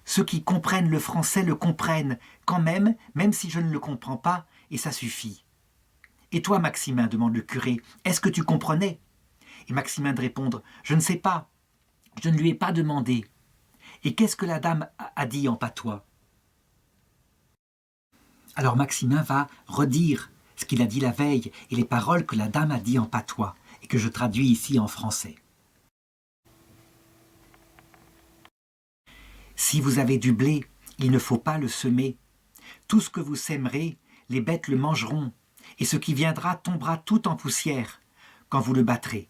ceux qui comprennent le français le comprennent quand même, même si je ne le comprends pas, et ça suffit. » « Et toi, Maximin, demande le curé, est-ce que tu comprenais ?» Et Maximin de répondre « Je ne sais pas, je ne lui ai pas demandé. » Et qu'est-ce que la dame a dit en patois? Alors Maximin va redire ce qu'il a dit la veille et les paroles que la dame a dit en patois et que je traduis ici en français. Si vous avez du blé, il ne faut pas le semer. Tout ce que vous sèmerez, les bêtes le mangeront, et ce qui viendra tombera tout en poussière quand vous le battrez.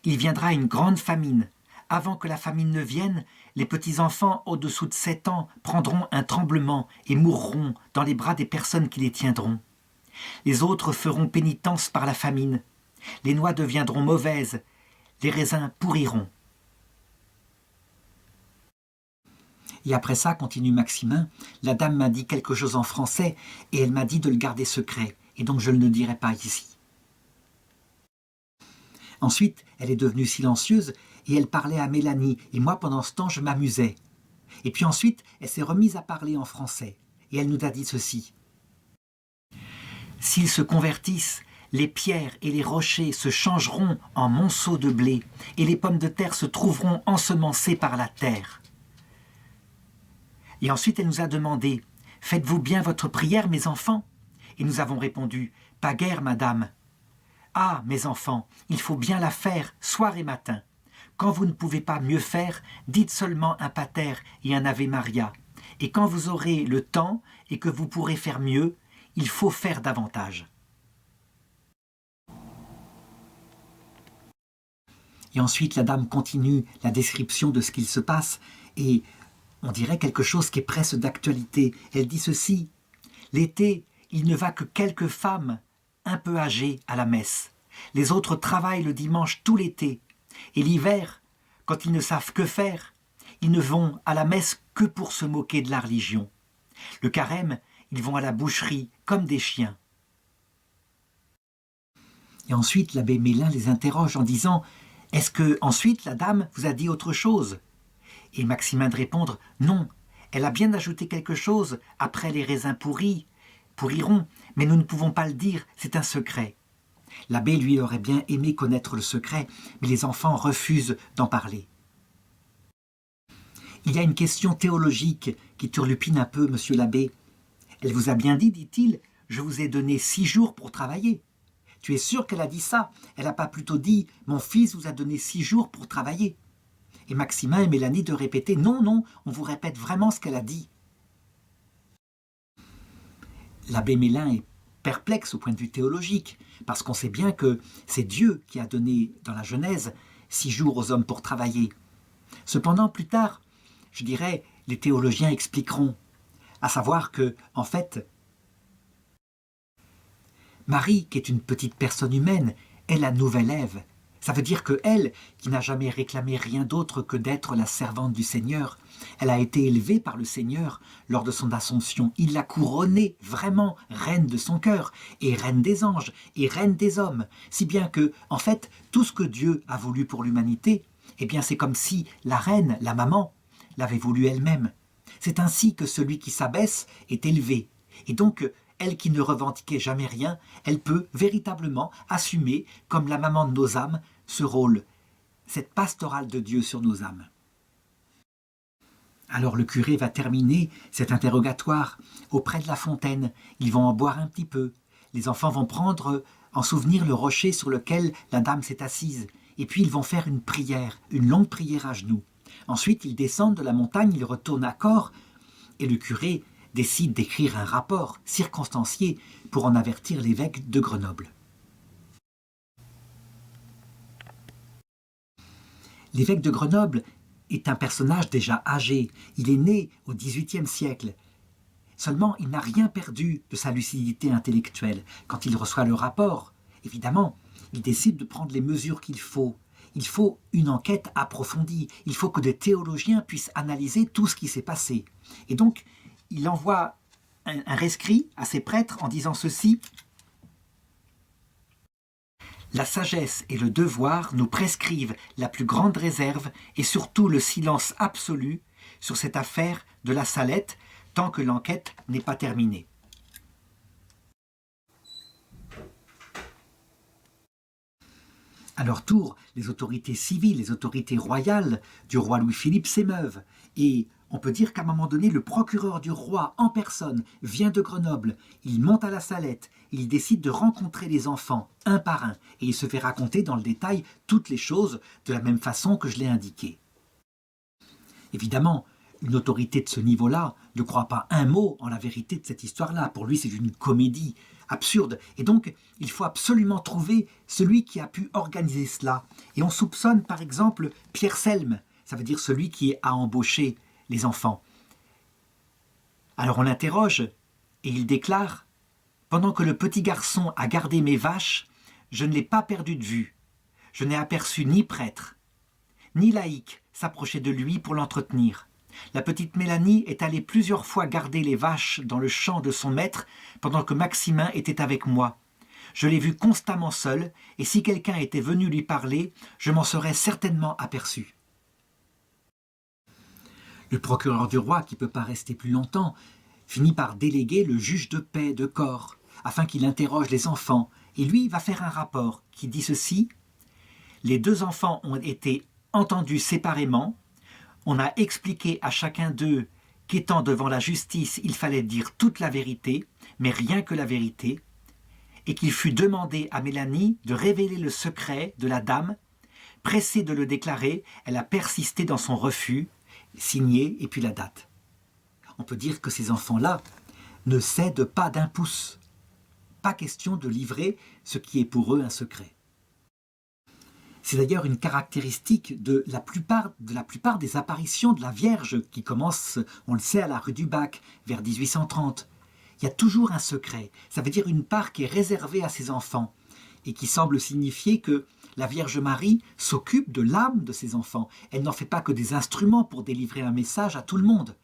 Il viendra une grande famine. Avant que la famine ne vienne, les petits-enfants au-dessous de 7 ans prendront un tremblement et mourront dans les bras des personnes qui les tiendront. Les autres feront pénitence par la famine. Les noix deviendront mauvaises, les raisins pourriront. Et après ça, continue Maximin, la dame m'a dit quelque chose en français et elle m'a dit de le garder secret, et donc je ne le dirai pas ici. Ensuite, elle est devenue silencieuse et elle parlait à Mélanie, et moi pendant ce temps je m'amusais. Et puis ensuite, elle s'est remise à parler en français, et elle nous a dit ceci. S'ils se convertissent, les pierres et les rochers se changeront en monceaux de blé, et les pommes de terre se trouveront ensemencées par la terre. Et ensuite, elle nous a demandé « Faites-vous bien votre prière, mes enfants ?» Et nous avons répondu « Pas guère, madame. » « Ah, mes enfants, il faut bien la faire, soir et matin. Quand vous ne pouvez pas mieux faire, dites seulement un pater et un Ave Maria. Et quand vous aurez le temps et que vous pourrez faire mieux, il faut faire davantage. » Et ensuite, la dame continue la description de ce qu'il se passe et on dirait quelque chose qui est presque d'actualité. Elle dit ceci. « L'été, il ne va que quelques femmes un peu âgées à la messe. Les autres travaillent le dimanche tout l'été. Et l'hiver, quand ils ne savent que faire, ils ne vont à la messe que pour se moquer de la religion. Le carême, ils vont à la boucherie comme des chiens. » Et ensuite, l'abbé Mélin les interroge en disant « Est-ce que ensuite la dame vous a dit autre chose ?» Et Maximin de répondre « Non, elle a bien ajouté quelque chose après les raisins pourriront, mais nous ne pouvons pas le dire, c'est un secret. » L'abbé, lui, aurait bien aimé connaître le secret, mais les enfants refusent d'en parler. Il y a une question théologique qui turlupine un peu, monsieur l'abbé. Elle vous a bien dit, dit-il, je vous ai donné 6 jours pour travailler. Tu es sûr qu'elle a dit ça? Elle n'a pas plutôt dit, mon fils vous a donné 6 jours pour travailler. Et Maximin et Mélanie de répéter, non, non, on vous répète vraiment ce qu'elle a dit. L'abbé Mélin est perplexe au point de vue théologique, parce qu'on sait bien que c'est Dieu qui a donné dans la Genèse 6 jours aux hommes pour travailler. Cependant, plus tard, je dirais, les théologiens expliqueront, à savoir que, en fait, Marie, qui est une petite personne humaine, est la nouvelle Ève, Ça veut dire que elle, qui n'a jamais réclamé rien d'autre que d'être la servante du Seigneur, elle a été élevée par le Seigneur lors de son assomption. Il l'a couronnée vraiment reine de son cœur, et reine des anges, et reine des hommes. Si bien que, en fait, tout ce que Dieu a voulu pour l'humanité, eh bien c'est comme si la reine, la maman, l'avait voulu elle-même. C'est ainsi que celui qui s'abaisse est élevé. Et donc, elle qui ne revendiquait jamais rien, elle peut véritablement assumer, comme la maman de nos âmes, ce rôle, cette pastorale de Dieu sur nos âmes. Alors le curé va terminer cet interrogatoire auprès de la fontaine. Ils vont en boire un petit peu. Les enfants vont prendre en souvenir le rocher sur lequel la dame s'est assise. Et puis ils vont faire une prière, une longue prière à genoux. Ensuite, ils descendent de la montagne, ils retournent à Corps, et le curé décide d'écrire un rapport circonstancié pour en avertir l'évêque de Grenoble. L'évêque de Grenoble est un personnage déjà âgé. Il est né au XVIIIe siècle. Seulement, il n'a rien perdu de sa lucidité intellectuelle. Quand il reçoit le rapport, évidemment, il décide de prendre les mesures qu'il faut. Il faut une enquête approfondie. Il faut que des théologiens puissent analyser tout ce qui s'est passé. Et donc, il envoie un rescrit à ses prêtres en disant ceci: la sagesse et le devoir nous prescrivent la plus grande réserve et surtout le silence absolu sur cette affaire de la Salette tant que l'enquête n'est pas terminée. À leur tour, les autorités civiles, les autorités royales du roi Louis-Philippe s'émeuvent. Et on peut dire qu'à un moment donné, le procureur du roi en personne vient de Grenoble. Il monte à la Salette, il décide de rencontrer les enfants un par un. Et il se fait raconter dans le détail toutes les choses de la même façon que je l'ai indiqué. Évidemment, une autorité de ce niveau-là ne croit pas un mot en la vérité de cette histoire-là. Pour lui, c'est une comédie absurde. Et donc, il faut absolument trouver celui qui a pu organiser cela. Et on soupçonne, par exemple, Pierre Selme. Ça veut dire celui qui a embauché les enfants. Alors on l'interroge et il déclare: pendant que le petit garçon a gardé mes vaches, je ne l'ai pas perdu de vue. Je n'ai aperçu ni prêtre, ni laïc s'approcher de lui pour l'entretenir. La petite Mélanie est allée plusieurs fois garder les vaches dans le champ de son maître pendant que Maximin était avec moi. Je l'ai vu constamment seul, et si quelqu'un était venu lui parler, je m'en serais certainement aperçu. Le procureur du roi, qui ne peut pas rester plus longtemps, finit par déléguer le juge de paix de Corps, afin qu'il interroge les enfants, et lui va faire un rapport qui dit ceci: les deux enfants ont été entendus séparément. On a expliqué à chacun d'eux qu'étant devant la justice, il fallait dire toute la vérité, mais rien que la vérité, et qu'il fut demandé à Mélanie de révéler le secret de la dame. Pressée de le déclarer, elle a persisté dans son refus, signé et puis la date. On peut dire que ces enfants-là ne cèdent pas d'un pouce. Pas question de livrer ce qui est pour eux un secret. C'est d'ailleurs une caractéristique de la plupart des apparitions de la Vierge qui commencent, on le sait, à la rue du Bac, vers 1830. Il y a toujours un secret. Ça veut dire une part qui est réservée à ses enfants et qui semble signifier que la Vierge Marie s'occupe de l'âme de ses enfants. Elle n'en fait pas que des instruments pour délivrer un message à tout le monde.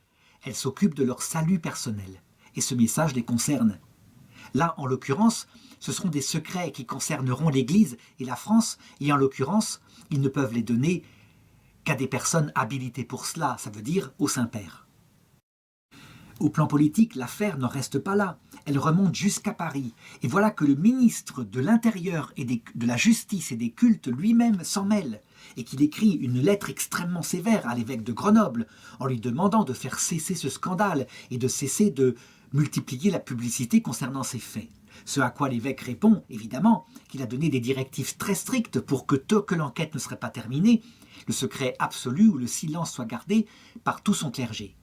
Elle s'occupe de leur salut personnel. Et ce message les concerne. Là, en l'occurrence, ce seront des secrets qui concerneront l'Église et la France, et en l'occurrence, ils ne peuvent les donner qu'à des personnes habilitées pour cela, ça veut dire au Saint-Père. Au plan politique, l'affaire n'en reste pas là, elle remonte jusqu'à Paris, et voilà que le ministre de l'Intérieur et de la Justice et des Cultes lui-même s'en mêle, et qu'il écrit une lettre extrêmement sévère à l'évêque de Grenoble, en lui demandant de faire cesser ce scandale et de cesser de multiplier la publicité concernant ces faits. Ce à quoi l'évêque répond, évidemment, qu'il a donné des directives très strictes pour que tant que l'enquête ne serait pas terminée, le secret absolu ou le silence soit gardé par tout son clergé.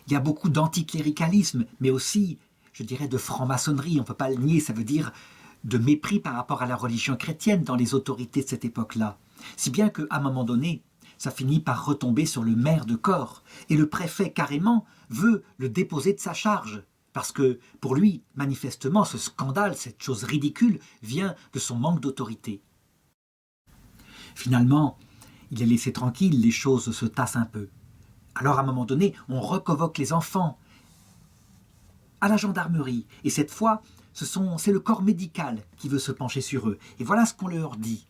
Il y a beaucoup d'anticléricalisme, mais aussi, je dirais, de franc-maçonnerie, on ne peut pas le nier, ça veut dire de mépris par rapport à la religion chrétienne dans les autorités de cette époque-là. Si bien qu'à un moment donné, ça finit par retomber sur le maire de Corps, et le préfet carrément veut le déposer de sa charge, parce que pour lui, manifestement, ce scandale, cette chose ridicule, vient de son manque d'autorité. Finalement, il est laissé tranquille, les choses se tassent un peu. Alors à un moment donné, on reconvoque les enfants à la gendarmerie, et cette fois, c'est le corps médical qui veut se pencher sur eux. Et voilà ce qu'on leur dit.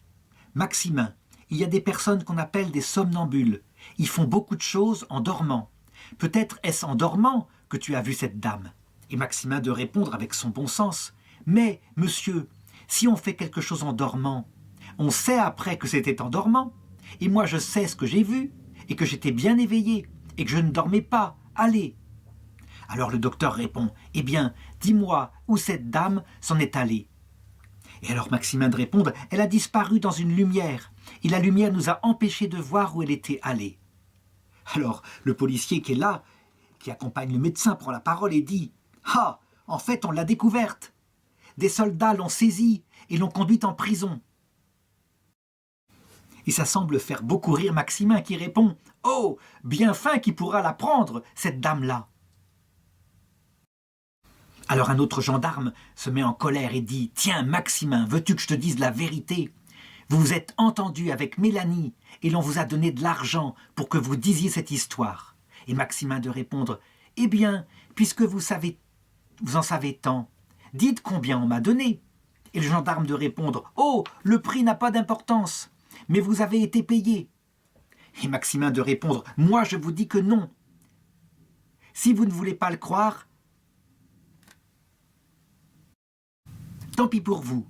Maximin, il y a des personnes qu'on appelle des somnambules. Ils font beaucoup de choses en dormant. Peut-être est-ce en dormant que tu as vu cette dame. Et Maximin de répondre avec son bon sens. Mais, monsieur, si on fait quelque chose en dormant, on sait après que c'était en dormant. Et moi je sais ce que j'ai vu, et que j'étais bien éveillé, et que je ne dormais pas. Allez. Alors le docteur répond, eh bien, dis-moi où cette dame s'en est allée. Et alors Maximin de répondre, elle a disparu dans une lumière, et la lumière nous a empêchés de voir où elle était allée. Alors le policier qui est là, qui accompagne le médecin, prend la parole et dit, ah, en fait on l'a découverte. Des soldats l'ont saisie et l'ont conduite en prison. Et ça semble faire beaucoup rire Maximin qui répond, oh, bien fin qui pourra la prendre, cette dame-là. Alors un autre gendarme se met en colère et dit « Tiens, Maximin, veux-tu que je te dise la vérité ? Vous vous êtes entendu avec Mélanie et l'on vous a donné de l'argent pour que vous disiez cette histoire. » Et Maximin de répondre « Eh bien, puisque vous en savez tant, dites combien on m'a donné. » Et le gendarme de répondre « Oh, le prix n'a pas d'importance, mais vous avez été payé. » Et Maximin de répondre « Moi, je vous dis que non. Si vous ne voulez pas le croire, tant pis pour vous. »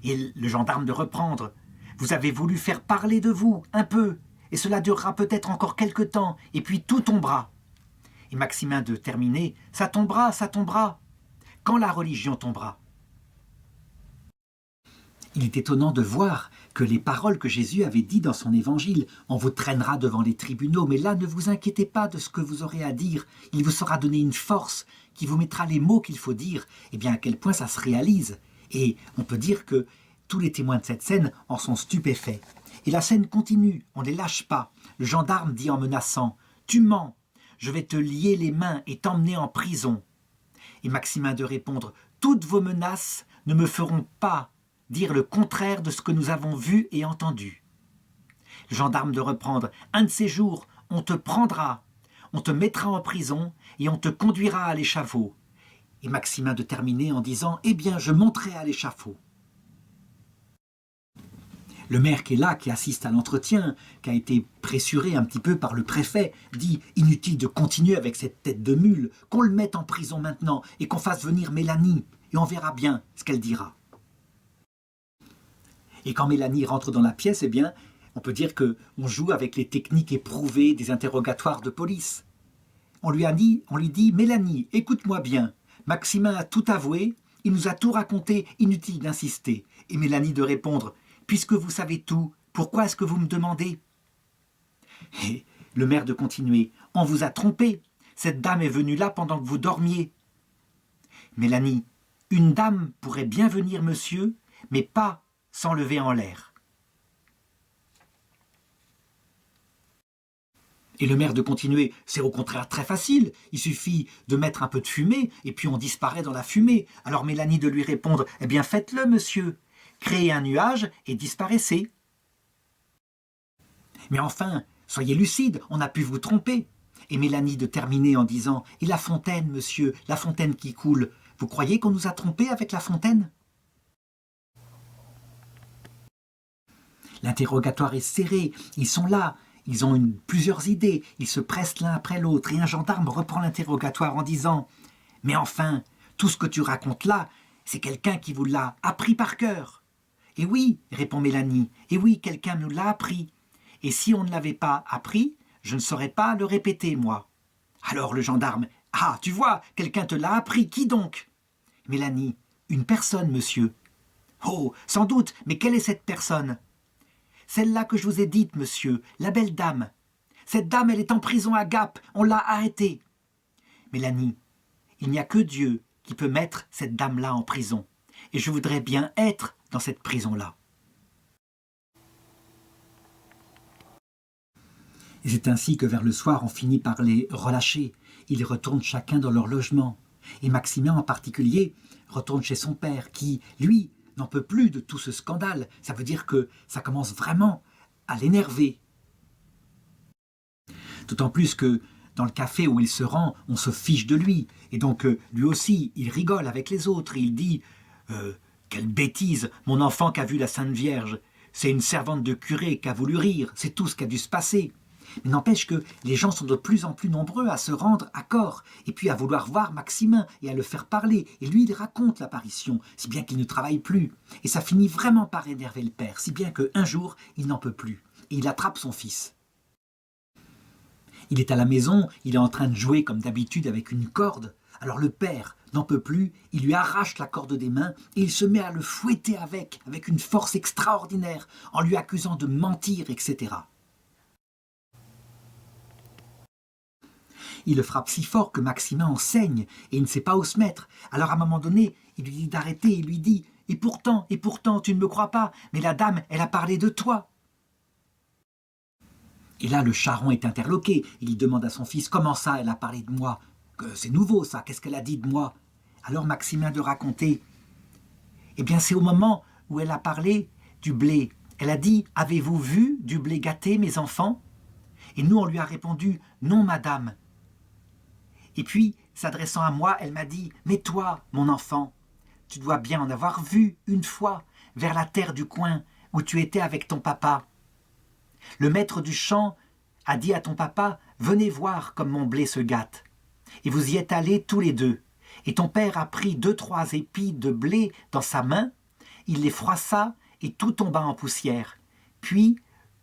Et le gendarme de reprendre « Vous avez voulu faire parler de vous, un peu, et cela durera peut-être encore quelque temps, et puis tout tombera. » Et Maximin de terminer « Ça tombera, quand la religion tombera. » Il est étonnant de voir que les paroles que Jésus avait dites dans son évangile, on vous traînera devant les tribunaux, mais là ne vous inquiétez pas de ce que vous aurez à dire, il vous sera donné une force qui vous mettra les mots qu'il faut dire, et bien à quel point ça se réalise. Et on peut dire que tous les témoins de cette scène en sont stupéfaits. Et la scène continue, on ne les lâche pas. Le gendarme dit en menaçant « Tu mens, je vais te lier les mains et t'emmener en prison. » Et Maximin de répondre « Toutes vos menaces ne me feront pas dire le contraire de ce que nous avons vu et entendu. » Le gendarme de reprendre « Un de ces jours, on te prendra, on te mettra en prison et on te conduira à l'échafaud. » Et Maximin de terminer en disant « Eh bien, je monterai à l'échafaud. » Le maire qui est là, qui assiste à l'entretien, qui a été pressuré un petit peu par le préfet, dit « Inutile de continuer avec cette tête de mule, qu'on le mette en prison maintenant et qu'on fasse venir Mélanie, et on verra bien ce qu'elle dira. » Et quand Mélanie rentre dans la pièce, eh bien, on peut dire qu'on joue avec les techniques éprouvées des interrogatoires de police. On lui dit « Mélanie, écoute-moi bien, Maximin a tout avoué, il nous a tout raconté, inutile d'insister. » Et Mélanie de répondre « Puisque vous savez tout, pourquoi est-ce que vous me demandez ?» Et le maire de continuer « On vous a trompé, cette dame est venue là pendant que vous dormiez. » Mélanie « Une dame pourrait bien venir, monsieur, mais pas s'enlever en l'air. » Et le maire de continuer, c'est au contraire très facile, il suffit de mettre un peu de fumée et puis on disparaît dans la fumée. Alors Mélanie de lui répondre, eh bien faites-le monsieur, créez un nuage et disparaissez. Mais enfin, soyez lucide, on a pu vous tromper. Et Mélanie de terminer en disant, et la fontaine monsieur, la fontaine qui coule, vous croyez qu'on nous a trompés avec la fontaine ? L'interrogatoire est serré, ils sont là, ils ont plusieurs idées, ils se pressent l'un après l'autre et un gendarme reprend l'interrogatoire en disant « Mais enfin, tout ce que tu racontes là, c'est quelqu'un qui vous l'a appris par cœur. » « Et oui, répond Mélanie, et oui, quelqu'un nous l'a appris. Et si on ne l'avait pas appris, je ne saurais pas le répéter, moi. » Alors le gendarme « Ah, tu vois, quelqu'un te l'a appris, qui donc ?» Mélanie « Une personne, monsieur. »« Oh, sans doute, mais quelle est cette personne ?»« Celle-là que je vous ai dite, monsieur, la belle dame. Cette dame, elle est en prison à Gap, on l'a arrêtée. » Mélanie, il n'y a que Dieu qui peut mettre cette dame-là en prison. Et je voudrais bien être dans cette prison-là. Et c'est ainsi que vers le soir, on finit par les relâcher. Ils retournent chacun dans leur logement. Et Maximin en particulier retourne chez son père qui, lui, n'en peut plus de tout ce scandale. Ça veut dire que ça commence vraiment à l'énerver. D'autant plus que dans le café où il se rend, on se fiche de lui. Et donc lui aussi, il rigole avec les autres. Il dit quelle bêtise, mon enfant qui a vu la Sainte Vierge. C'est une servante de curé qui a voulu rire. C'est tout ce qui a dû se passer. Mais n'empêche que les gens sont de plus en plus nombreux à se rendre à corps, et puis à vouloir voir Maximin et à le faire parler. Et lui, il raconte l'apparition, si bien qu'il ne travaille plus. Et ça finit vraiment par énerver le père, si bien qu'un jour, il n'en peut plus. Et il attrape son fils. Il est à la maison, il est en train de jouer comme d'habitude avec une corde. Alors le père n'en peut plus, il lui arrache la corde des mains et il se met à le fouetter avec une force extraordinaire, en lui accusant de mentir, etc. Il le frappe si fort que Maximin en saigne et il ne sait pas où se mettre. Alors à un moment donné, il lui dit d'arrêter, il lui dit « Et pourtant, tu ne me crois pas, mais la dame, elle a parlé de toi !» Et là, le charron est interloqué. Il demande à son fils « Comment ça, elle a parlé de moi ?»« C'est nouveau ça, qu'est-ce qu'elle a dit de moi ?» Alors Maximin de raconter « Eh bien, c'est au moment où elle a parlé du blé. Elle a dit « Avez-vous vu du blé gâté, mes enfants ?» Et nous, on lui a répondu « Non, madame. » Et puis, s'adressant à moi, elle m'a dit « Mais toi, mon enfant, tu dois bien en avoir vu une fois vers la terre du coin où tu étais avec ton papa. Le maître du champ a dit à ton papa « Venez voir comme mon blé se gâte. » Et vous y êtes allés tous les deux. Et ton père a pris 2-3 épis de blé dans sa main, il les froissa et tout tomba en poussière. Puis,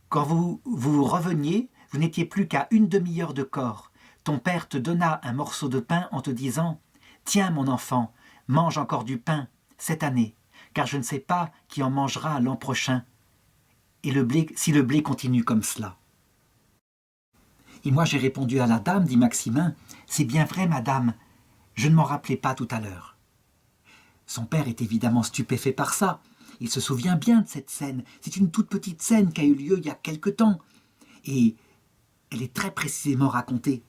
quand vous reveniez, vous n'étiez plus qu'à une demi-heure de corps. Ton père te donna un morceau de pain en te disant « Tiens, mon enfant, mange encore du pain cette année, car je ne sais pas qui en mangera l'an prochain. Et si le blé continue comme cela. » Et moi j'ai répondu à la dame, dit Maximin, « C'est bien vrai, madame, je ne m'en rappelais pas tout à l'heure. » Son père est évidemment stupéfait par ça. Il se souvient bien de cette scène. C'est une toute petite scène qui a eu lieu il y a quelque temps. Et elle est très précisément racontée.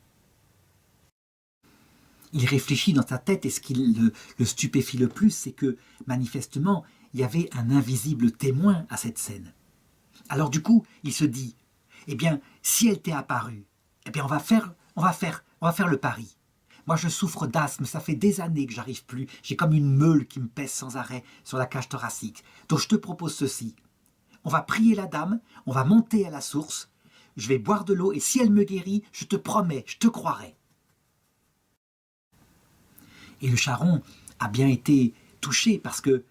Il réfléchit dans sa tête et ce qui le stupéfie le plus, c'est que, manifestement, il y avait un invisible témoin à cette scène. Alors du coup, il se dit, eh bien, si elle t'est apparue, eh bien, on va faire le pari. Moi, je souffre d'asthme, ça fait des années que j'arrive plus. J'ai comme une meule qui me pèse sans arrêt sur la cage thoracique. Donc, je te propose ceci. On va prier la dame, on va monter à la source, je vais boire de l'eau et si elle me guérit, je te promets, je te croirai. Et le charron a bien été touché parce que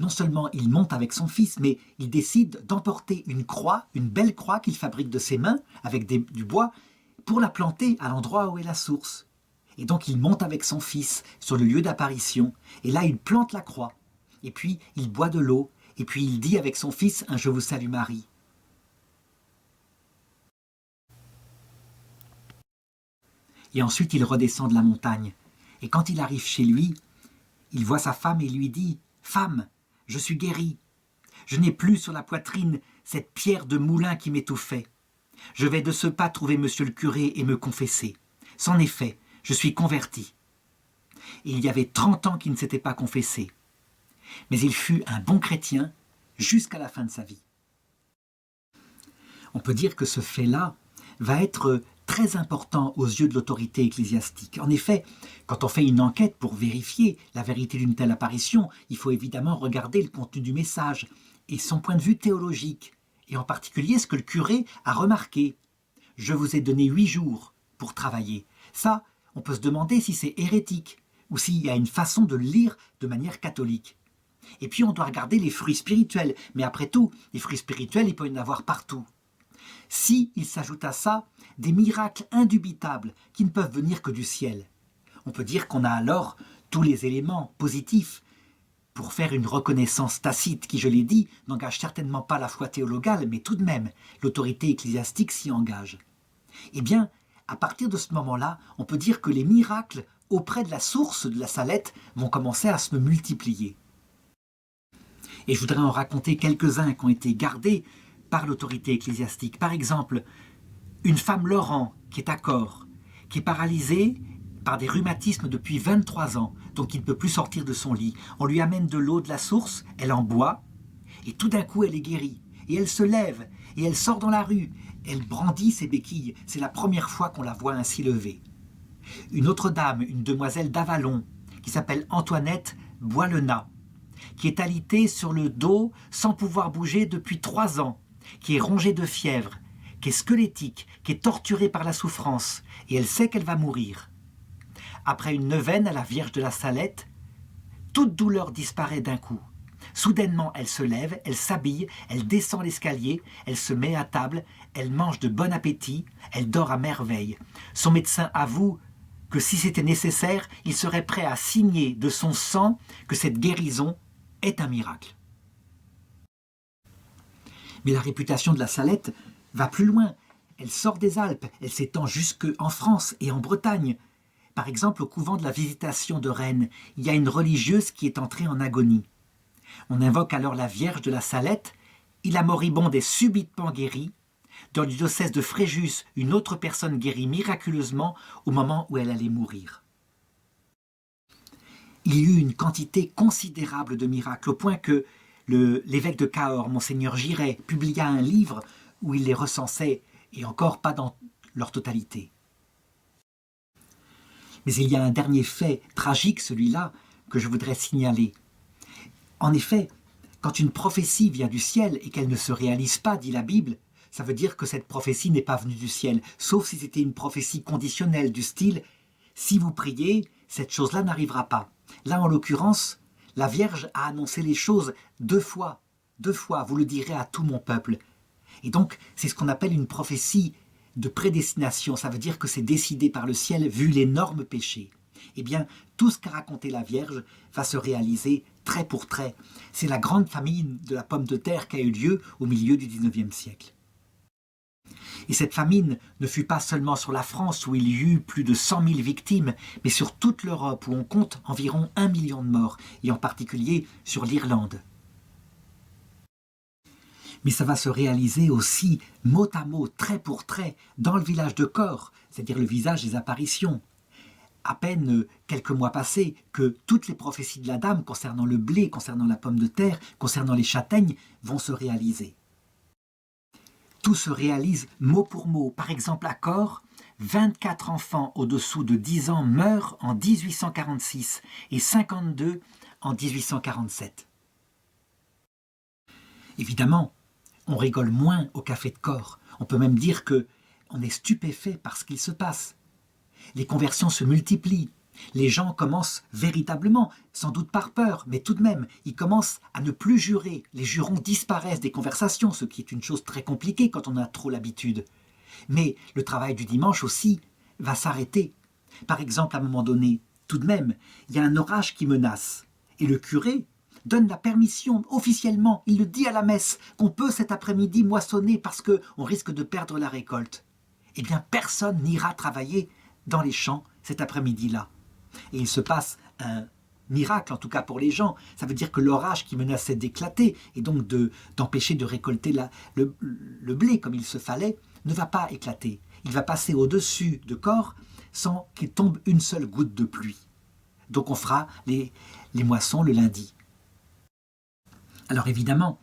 non seulement il monte avec son fils, mais il décide d'emporter une croix, une belle croix qu'il fabrique de ses mains avec du bois, pour la planter à l'endroit où est la source. Et donc il monte avec son fils sur le lieu d'apparition, et là il plante la croix, et puis il boit de l'eau, et puis il dit avec son fils un « Je vous salue Marie ». Et ensuite il redescend de la montagne, et quand il arrive chez lui, il voit sa femme et lui dit « Femme, je suis guéri, je n'ai plus sur la poitrine cette pierre de moulin qui m'étouffait. Je vais de ce pas trouver monsieur le curé et me confesser. C'en est fait, je suis converti. » Et il y avait 30 ans qu'il ne s'était pas confessé. Mais il fut un bon chrétien jusqu'à la fin de sa vie. On peut dire que ce fait-là va être très important aux yeux de l'autorité ecclésiastique. En effet, quand on fait une enquête pour vérifier la vérité d'une telle apparition, il faut évidemment regarder le contenu du message et son point de vue théologique, et en particulier ce que le curé a remarqué. « Je vous ai donné 8 jours pour travailler. » Ça, on peut se demander si c'est hérétique ou s'il y a une façon de le lire de manière catholique. Et puis on doit regarder les fruits spirituels, mais après tout, les fruits spirituels, il peut y en avoir partout. Si il s'ajoute à ça des miracles indubitables qui ne peuvent venir que du ciel, on peut dire qu'on a alors tous les éléments positifs pour faire une reconnaissance tacite qui, je l'ai dit, n'engage certainement pas la foi théologale, mais tout de même, l'autorité ecclésiastique s'y engage. Eh bien, à partir de ce moment-là, on peut dire que les miracles auprès de la source de la Salette vont commencer à se multiplier. Et je voudrais en raconter quelques-uns qui ont été gardés par l'autorité ecclésiastique. Par exemple, une femme Laurent qui est à corps, qui est paralysée par des rhumatismes depuis 23 ans, donc il ne peut plus sortir de son lit. On lui amène de l'eau de la source, elle en boit, et tout d'un coup elle est guérie. Et elle se lève, et elle sort dans la rue, elle brandit ses béquilles. C'est la première fois qu'on la voit ainsi levée. Une autre dame, une demoiselle d'Avalon, qui s'appelle Antoinette Boilenat, qui est alitée sur le dos sans pouvoir bouger depuis 3 ans, qui est rongée de fièvre, qui est squelettique, qui est torturée par la souffrance, et elle sait qu'elle va mourir. Après une neuvaine à la Vierge de la Salette, toute douleur disparaît d'un coup. Soudainement, elle se lève, elle s'habille, elle descend l'escalier, elle se met à table, elle mange de bon appétit, elle dort à merveille. Son médecin avoue que si c'était nécessaire, il serait prêt à signer de son sang que cette guérison est un miracle. Mais la réputation de la Salette va plus loin. Elle sort des Alpes, elle s'étend jusqu'en France et en Bretagne. Par exemple, au couvent de la Visitation de Rennes, il y a une religieuse qui est entrée en agonie. On invoque alors la Vierge de la Salette, et la moribonde est subitement guérie. Dans le diocèse de Fréjus, une autre personne guérit miraculeusement au moment où elle allait mourir. Il y eut une quantité considérable de miracles, au point que l'évêque de Cahors, Monseigneur Giret, publia un livre où il les recensait, et encore pas dans leur totalité. Mais il y a un dernier fait tragique, celui-là, que je voudrais signaler. En effet, quand une prophétie vient du ciel et qu'elle ne se réalise pas, dit la Bible, ça veut dire que cette prophétie n'est pas venue du ciel, sauf si c'était une prophétie conditionnelle du style « si vous priez, cette chose-là n'arrivera pas ». Là, en l'occurrence, la Vierge a annoncé les choses 2 fois. 2 fois, vous le direz à tout mon peuple. Et donc, c'est ce qu'on appelle une prophétie de prédestination. Ça veut dire que c'est décidé par le ciel vu l'énorme péché. Eh bien, tout ce qu'a raconté la Vierge va se réaliser trait pour trait. C'est la grande famine de la pomme de terre qui a eu lieu au milieu du XIXe siècle. Et cette famine ne fut pas seulement sur la France où il y eut plus de 100 000 victimes, mais sur toute l'Europe où on compte environ 1 million de morts, et en particulier sur l'Irlande. Mais ça va se réaliser aussi mot à mot, trait pour trait, dans le village de Cors, c'est-à-dire le visage des apparitions. À peine quelques mois passés que toutes les prophéties de la dame concernant le blé, concernant la pomme de terre, concernant les châtaignes vont se réaliser. Tout se réalise mot pour mot. Par exemple, à Cors, 24 enfants au-dessous de 10 ans meurent en 1846 et 52 en 1847. Évidemment, on rigole moins au café de Cors. On peut même dire qu'on est stupéfait par ce qu'il se passe. Les conversions se multiplient. Les gens commencent véritablement, sans doute par peur, mais tout de même, ils commencent à ne plus jurer. Les jurons disparaissent des conversations, ce qui est une chose très compliquée quand on a trop l'habitude. Mais le travail du dimanche aussi va s'arrêter. Par exemple, à un moment donné, tout de même, il y a un orage qui menace. Et le curé donne la permission officiellement, il le dit à la messe, qu'on peut cet après-midi moissonner parce qu'on risque de perdre la récolte. Eh bien, personne n'ira travailler dans les champs cet après-midi-là. Et il se passe un miracle, en tout cas pour les gens. Ça veut dire que l'orage qui menaçait d'éclater et donc d'empêcher de récolter le blé comme il se fallait, ne va pas éclater. Il va passer au-dessus de Cors sans qu'il tombe une seule goutte de pluie. Donc on fera les moissons le lundi. Alors évidemment,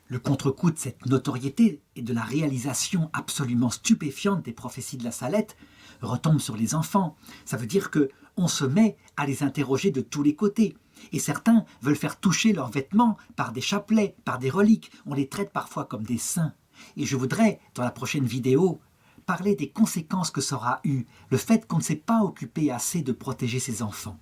le contre-coup de cette notoriété et de la réalisation absolument stupéfiante des prophéties de la Salette retombe sur les enfants. Ça veut dire qu'on se met à les interroger de tous les côtés. Et certains veulent faire toucher leurs vêtements par des chapelets, par des reliques. On les traite parfois comme des saints. Et je voudrais, dans la prochaine vidéo, parler des conséquences que ça aura eu, le fait qu'on ne s'est pas occupé assez de protéger ses enfants.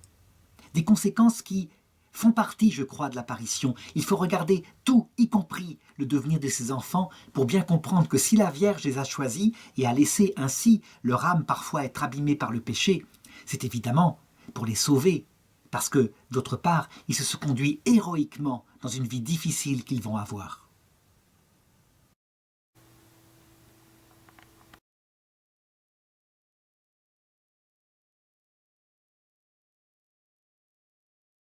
Des conséquences qui font partie, je crois, de l'apparition. Il faut regarder tout, y compris le devenir de ces enfants, pour bien comprendre que si la Vierge les a choisis et a laissé ainsi leur âme parfois être abîmée par le péché, c'est évidemment pour les sauver, parce que, d'autre part, ils se sont conduits héroïquement dans une vie difficile qu'ils vont avoir.